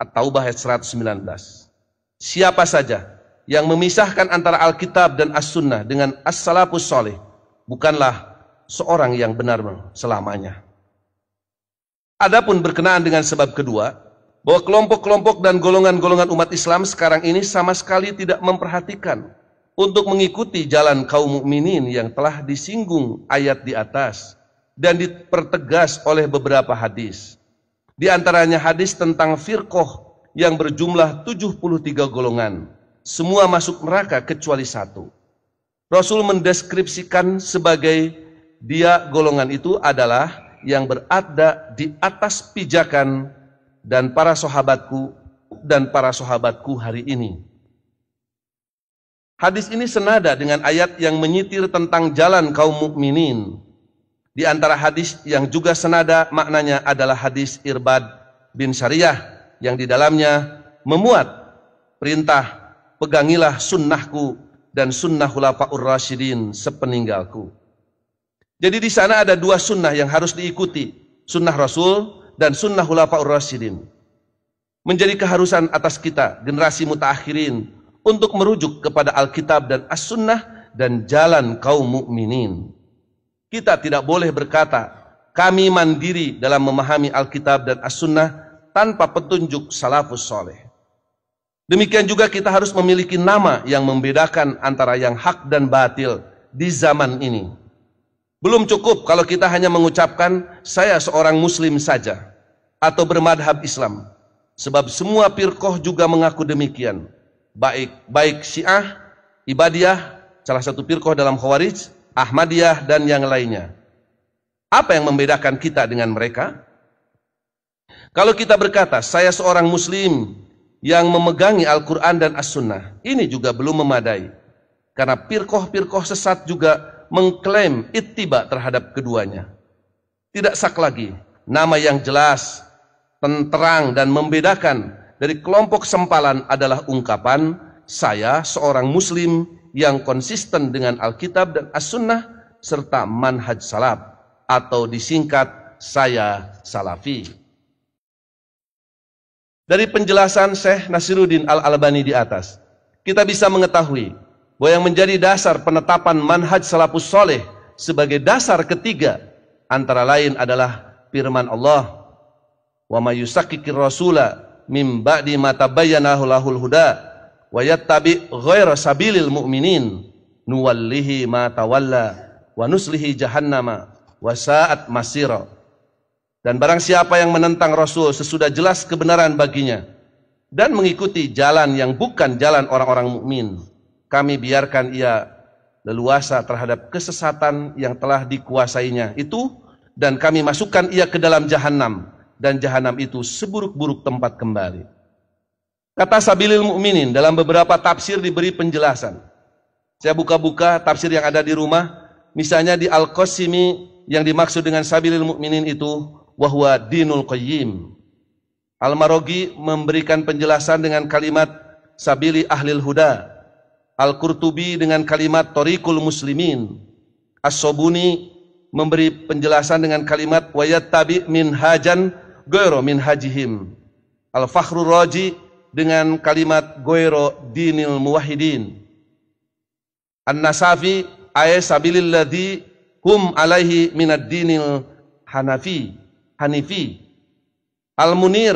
At-Taubah ayat 119. Siapa saja yang memisahkan antara Alkitab dan As-Sunnah dengan As-Salafus Salih, bukanlah seorang yang benar selamanya. Adapun berkenaan dengan sebab kedua, bahwa kelompok-kelompok dan golongan-golongan umat Islam sekarang ini sama sekali tidak memperhatikan untuk mengikuti jalan kaum mukminin yang telah disinggung ayat di atas dan dipertegas oleh beberapa hadis. Di antaranya hadis tentang firqah yang berjumlah 73 golongan. Semua masuk neraka kecuali satu. Rasul mendeskripsikan sebagai dia golongan itu adalah yang berada di atas pijakan dan para sahabatku hari ini. Hadis ini senada dengan ayat yang menyitir tentang jalan kaum mukminin. Di antara hadis yang juga senada maknanya adalah hadis Irbad bin Sariyah yang di dalamnya memuat perintah, pegangilah sunnahku dan sunnah khulafaur rasyidin sepeninggalku. Jadi di sana ada dua sunnah yang harus diikuti, sunnah Rasul dan sunnah khulafaur rasyidin. Menjadi keharusan atas kita generasi mutaakhirin untuk merujuk kepada Alkitab dan As-Sunnah dan jalan kaum mukminin. Kita tidak boleh berkata, kami mandiri dalam memahami Alkitab dan As-Sunnah tanpa petunjuk salafus soleh. Demikian juga kita harus memiliki nama yang membedakan antara yang hak dan batil di zaman ini. Belum cukup kalau kita hanya mengucapkan, saya seorang muslim saja, atau bermadhab Islam. Sebab semua firqah juga mengaku demikian. Baik Syiah, Ibadiyah, salah satu firqah dalam Khawarij, Ahmadiyah dan yang lainnya. Apa yang membedakan kita dengan mereka? Kalau kita berkata, saya seorang muslim yang memegangi Al-Quran dan As-Sunnah, ini juga belum memadai. Karena firqah-firqah sesat juga mengklaim ittiba terhadap keduanya. Tidak sak lagi, nama yang jelas, terang dan membedakan dari kelompok sempalan adalah ungkapan, saya seorang muslim yang konsisten dengan Alkitab dan As-Sunnah serta manhaj salaf, atau disingkat saya salafi. Dari penjelasan Syekh Nasiruddin Al-Albani di atas, kita bisa mengetahui bahwa yang menjadi dasar penetapan manhaj salafus soleh sebagai dasar ketiga antara lain adalah firman Allah, wa may yushaqqiqir rasula mim ba'di ma tabayyana lahul huda wa yattabi ghaira sabilil mu'minin nuwallihi ma tawalla wa nuslihi jahannama wa sa'at masira. Dan barang siapa yang menentang Rasul sesudah jelas kebenaran baginya dan mengikuti jalan yang bukan jalan orang-orang mukmin, kami biarkan ia leluasa terhadap kesesatan yang telah dikuasainya itu, dan kami masukkan ia ke dalam jahanam, dan jahanam itu seburuk-buruk tempat kembali. Kata sabilil mu'minin dalam beberapa tafsir diberi penjelasan. Saya buka-buka tafsir yang ada di rumah, misalnya di Al-Qasimi yang dimaksud dengan sabilil mu'minin itu wahwa dinul qayyim. Al-Maraghi memberikan penjelasan dengan kalimat sabili ahlil huda. Al-Qurtubi dengan kalimat tariqul muslimin. As-Sobuni memberi penjelasan dengan kalimat wayattabi minhajan ghairu minhajihim. Al-Fakhrur Raji dengan kalimat ghairu dinil muwahhidin. An-Nasafi ay sabilil ladzi hum alaihi minad dinil hanifi. Al-Munir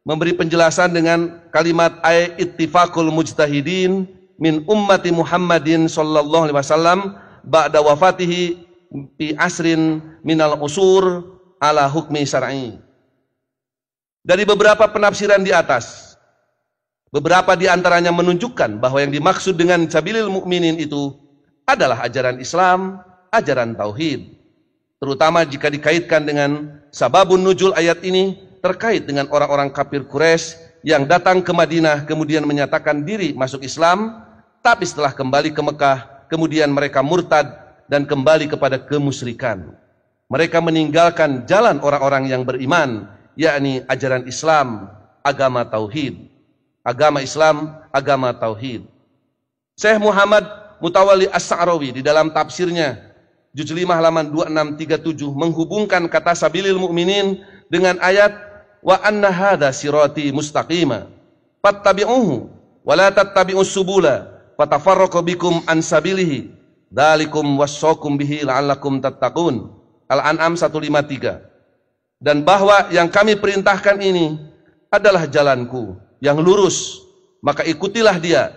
memberi penjelasan dengan kalimat ay ittifaqul mujtahidin min ummati Muhammadin sallallahu alaihi wasallam ba'da wafatihi fi asrin minal usur ala hukmi syar'i. Dari beberapa penafsiran di atas, beberapa di antaranya menunjukkan bahwa yang dimaksud dengan sabilil mukminin itu adalah ajaran Islam, ajaran tauhid. Terutama jika dikaitkan dengan sababun nuzul ayat ini terkait dengan orang-orang kafir Quraisy yang datang ke Madinah kemudian menyatakan diri masuk Islam, tapi setelah kembali ke Mekah kemudian mereka murtad dan kembali kepada kemusyrikan. Mereka meninggalkan jalan orang-orang yang beriman, yakni ajaran Islam, agama tauhid. Agama Islam, agama tauhid. Syekh Muhammad Mutawalli As-Sa'rawi di dalam tafsirnya juz 5 halaman 2637 menghubungkan kata sabilil mu'minin dengan ayat wa anna hadza sirati mustaqima fattabi'uhu wa la tattabi'us subula fatafarraqu bikum an sabilihi dzalikum wassaqum bihi la'allakum tattaqun. Al-An'am 153. Dan bahwa yang kami perintahkan ini adalah jalanku yang lurus, maka ikutilah dia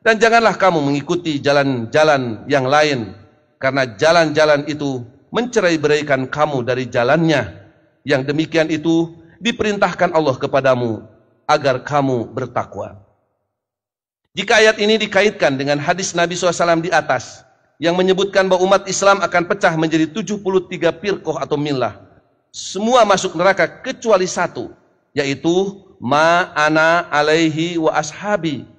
dan janganlah kamu mengikuti jalan-jalan yang lain, karena jalan-jalan itu mencerai-beraikan kamu dari jalannya. Yang demikian itu diperintahkan Allah kepadamu agar kamu bertakwa. Jika ayat ini dikaitkan dengan hadis Nabi SAW di atas yang menyebutkan bahwa umat Islam akan pecah menjadi 73 firqah atau millah, semua masuk neraka kecuali satu, yaitu ma ana alaihi wa ashabi,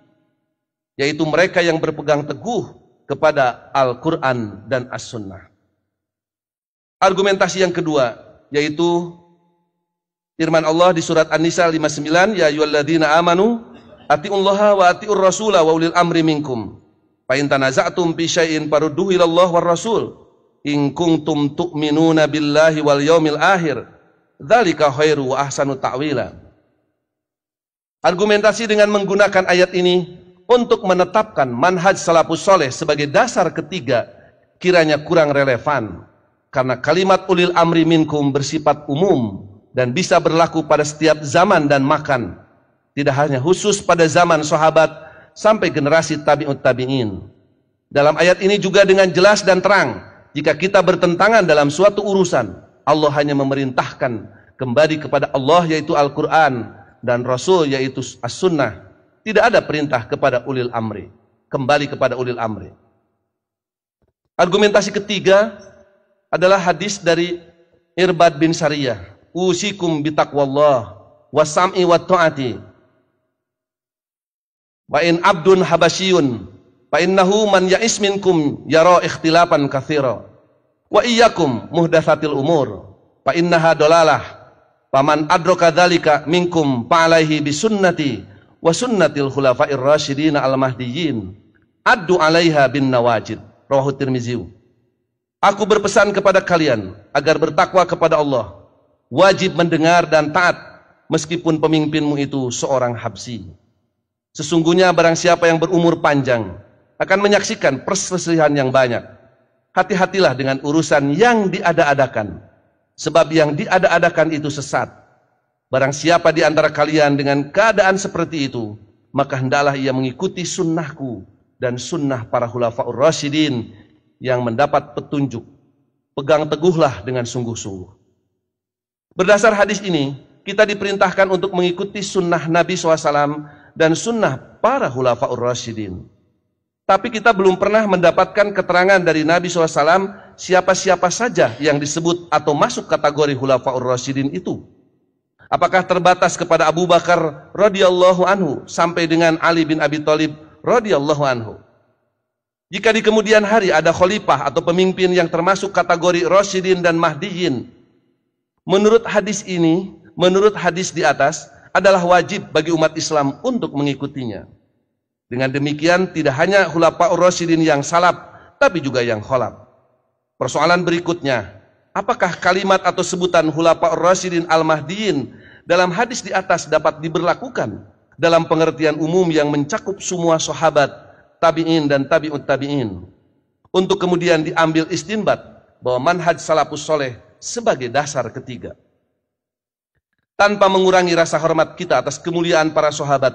yaitu mereka yang berpegang teguh kepada Al-Quran dan As-Sunnah. Argumentasi yang kedua yaitu firman Allah di surat An-Nisa 59, ya ayyuhalladzina amanu atiullaha wa atiur rasula wa ulil amri minkum fa in tanaza'tum fi syai'in farudduhu ilallah war rasul in kuntum tu'minuna billahi wal yaumil akhir dzalika khairu wa ahsanu ta'wila. Argumentasi dengan menggunakan ayat ini untuk menetapkan manhaj salafus soleh sebagai dasar ketiga kiranya kurang relevan, karena kalimat ulil amri minkum bersifat umum dan bisa berlaku pada setiap zaman dan makan, tidak hanya khusus pada zaman sahabat sampai generasi tabi'ut tabi'in. Dalam ayat ini juga dengan jelas dan terang, jika kita bertentangan dalam suatu urusan, Allah hanya memerintahkan kembali kepada Allah yaitu Al-Quran dan Rasul yaitu As-Sunnah. Tidak ada perintah kepada ulil amri, kembali kepada ulil amri. Argumentasi ketiga adalah hadis dari Irbad bin Sariyah, usikum bitaqwallah wa sam'i wa ta'ati wa in abdun habasyun fa innahu man ya'is minkum yara ikhtilafan katsira wa iyyakum muhdatsatil umur fa innaha dalalah faman adraka dzalika minkum fa alaihi bisunnati wa sunnatil khulafa'ir rasyidin al-mahdiyyin addu 'alaiha bin nawajid. Rawahu Tirmizi. Aku berpesan kepada kalian agar bertakwa kepada Allah, wajib mendengar dan taat meskipun pemimpinmu itu seorang habsi. Sesungguhnya barang siapa yang berumur panjang akan menyaksikan perselisihan yang banyak. Hati-hatilah dengan urusan yang diada-adakan, sebab yang diada-adakan itu sesat. Barang siapa di antara kalian dengan keadaan seperti itu, maka hendaklah ia mengikuti sunnahku dan sunnah para khulafaur rasyidin yang mendapat petunjuk. Pegang teguhlah dengan sungguh-sungguh. Berdasar hadis ini, kita diperintahkan untuk mengikuti sunnah Nabi SAW dan sunnah para khulafaur rasyidin. Tapi kita belum pernah mendapatkan keterangan dari Nabi SAW siapa-siapa saja yang disebut atau masuk kategori khulafaur rasyidin itu. Apakah terbatas kepada Abu Bakar radhiyallahu anhu sampai dengan Ali bin Abi Thalib radhiyallahu anhu? Jika di kemudian hari ada khalifah atau pemimpin yang termasuk kategori Rasyidin dan Mahdiyin, menurut hadis ini, menurut hadis di atas, adalah wajib bagi umat Islam untuk mengikutinya. Dengan demikian tidak hanya Khulafaur Rasyidin yang salaf, tapi juga yang khalaf. Persoalan berikutnya, apakah kalimat atau sebutan Khulafaur Rasyidin Al-Mahdiyin dalam hadis di atas dapat diberlakukan dalam pengertian umum yang mencakup semua sahabat, tabi'in dan tabi'ut tabi'in, untuk kemudian diambil istinbat bahwa manhaj salafus soleh sebagai dasar ketiga. Tanpa mengurangi rasa hormat kita atas kemuliaan para sahabat,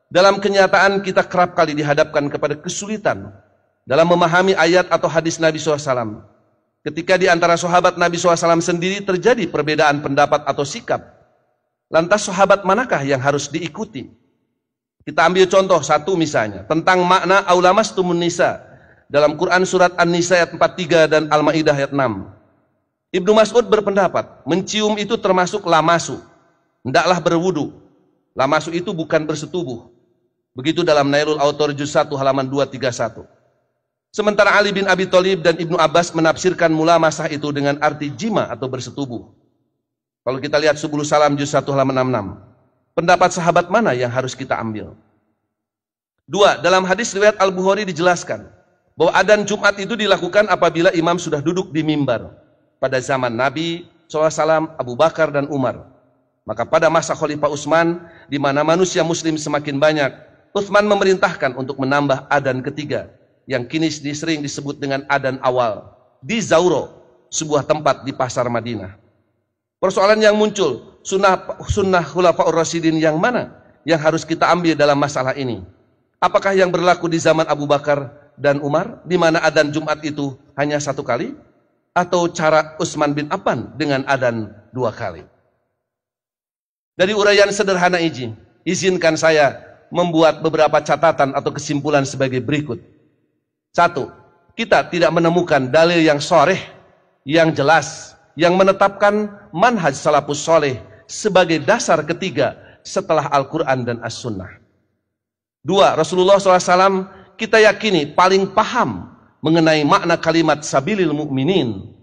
dalam kenyataan kita kerap kali dihadapkan kepada kesulitan dalam memahami ayat atau hadis Nabi SAW. Ketika di antara sahabat Nabi SAW sendiri terjadi perbedaan pendapat atau sikap, lantas sahabat manakah yang harus diikuti? Kita ambil contoh satu misalnya, tentang makna aulamastumun nisa dalam Quran surat An-Nisa ayat 43 dan Al-Maidah ayat 6. Ibnu Mas'ud berpendapat, mencium itu termasuk lamasu, hendaklah berwudu. Lamasu itu bukan bersetubuh. Begitu dalam Nailul Autor juz 1 halaman 231. Sementara Ali bin Abi Thalib dan Ibnu Abbas menafsirkan mulamasah itu dengan arti jima atau bersetubuh. Kalau kita lihat Subul Salam juz 1 halaman 66. Pendapat sahabat mana yang harus kita ambil? 2. Dalam hadis riwayat Al-Bukhari dijelaskan bahwa adzan Jumat itu dilakukan apabila imam sudah duduk di mimbar pada zaman Nabi SAW, Abu Bakar dan Umar. Maka pada masa Khalifah Utsman, di mana manusia muslim semakin banyak, Utsman memerintahkan untuk menambah adzan ketiga yang kini sering disebut dengan adzan awal di Zauro, sebuah tempat di pasar Madinah. Persoalan yang muncul, sunnah Khulafaur Rasyidin yang mana yang harus kita ambil dalam masalah ini? Apakah yang berlaku di zaman Abu Bakar dan Umar, di mana adzan Jumat itu hanya 1 kali? Atau cara Utsman bin Affan dengan adzan 2 kali? Dari uraian sederhana ini, izinkan saya membuat beberapa catatan atau kesimpulan sebagai berikut. 1. Kita tidak menemukan dalil yang sharih, yang jelas, yang menetapkan manhaj salafus soleh sebagai dasar ketiga setelah Al-Quran dan As-Sunnah. 2. Rasulullah SAW kita yakini paling paham mengenai makna kalimat sabilil mu'minin.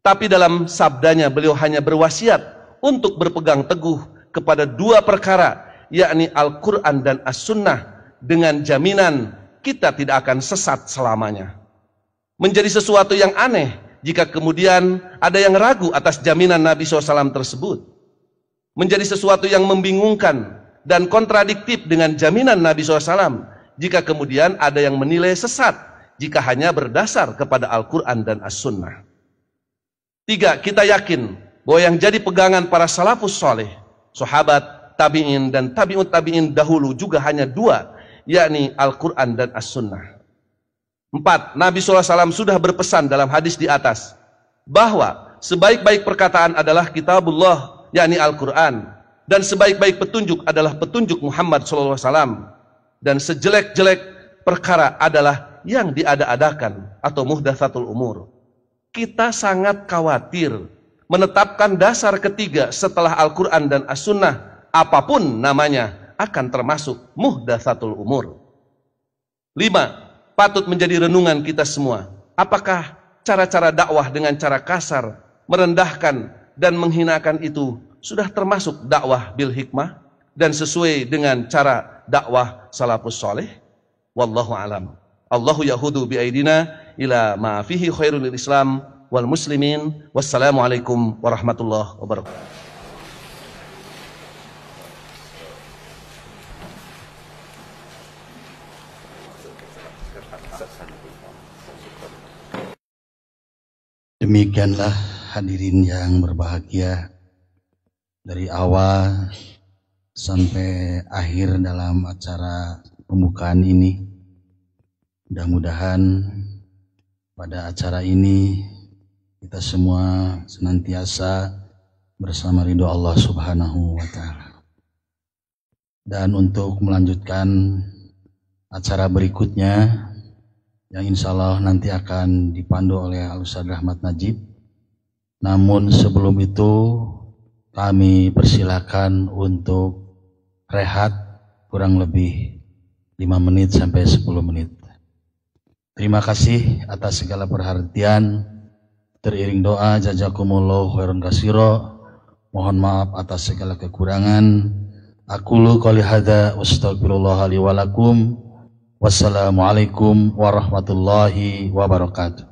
Tapi dalam sabdanya beliau hanya berwasiat untuk berpegang teguh kepada 2 perkara, yakni Al-Quran dan As-Sunnah, dengan jaminan kita tidak akan sesat selamanya. Menjadi sesuatu yang aneh jika kemudian ada yang ragu atas jaminan Nabi SAW tersebut. Menjadi sesuatu yang membingungkan dan kontradiktif dengan jaminan Nabi SAW jika kemudian ada yang menilai sesat jika hanya berdasar kepada Al-Quran dan As-Sunnah. 3. Kita yakin bahwa yang jadi pegangan para salafus soleh, sahabat, tabi'in dan tabi'ut tabi'in dahulu juga hanya 2, yakni Al-Quran dan As-Sunnah. 4. Nabi SAW sudah berpesan dalam hadis di atas bahwa sebaik-baik perkataan adalah kitabullah, yakni Al-Quran, dan sebaik-baik petunjuk adalah petunjuk Muhammad SAW, dan sejelek-jelek perkara adalah yang diada-adakan atau muhdatsatul umur. Kita sangat khawatir menetapkan dasar ketiga setelah Al-Quran dan As-Sunnah, apapun namanya, akan termasuk muhdatsatul umur. 5. Patut menjadi renungan kita semua. Apakah cara-cara dakwah dengan cara kasar, merendahkan dan menghinakan itu sudah termasuk dakwah bil hikmah dan sesuai dengan cara dakwah salafus soleh? Wallahu alam. Allahu yahudu bi aidina ila ma fihi khairul Islam wal muslimin. Wassalamualaikum warahmatullahi wabarakatuh. Demikianlah hadirin yang berbahagia, dari awal sampai akhir dalam acara pembukaan ini. Mudah-mudahan pada acara ini kita semua senantiasa bersama ridho Allah Subhanahu wa Ta'ala. Dan untuk melanjutkan acara berikutnya yang insya Allah nanti akan dipandu oleh Al-Ustadz Rahmat Najib. Namun sebelum itu kami persilakan untuk rehat kurang lebih 5 menit sampai 10 menit. Terima kasih atas segala perhatian. Teriring doa jazakumullahu khairan katsira. Mohon maaf atas segala kekurangan. Aqulu qouli hadza wastaghfirullah li wa lakum. Wassalamualaikum warahmatullahi wabarakatuh.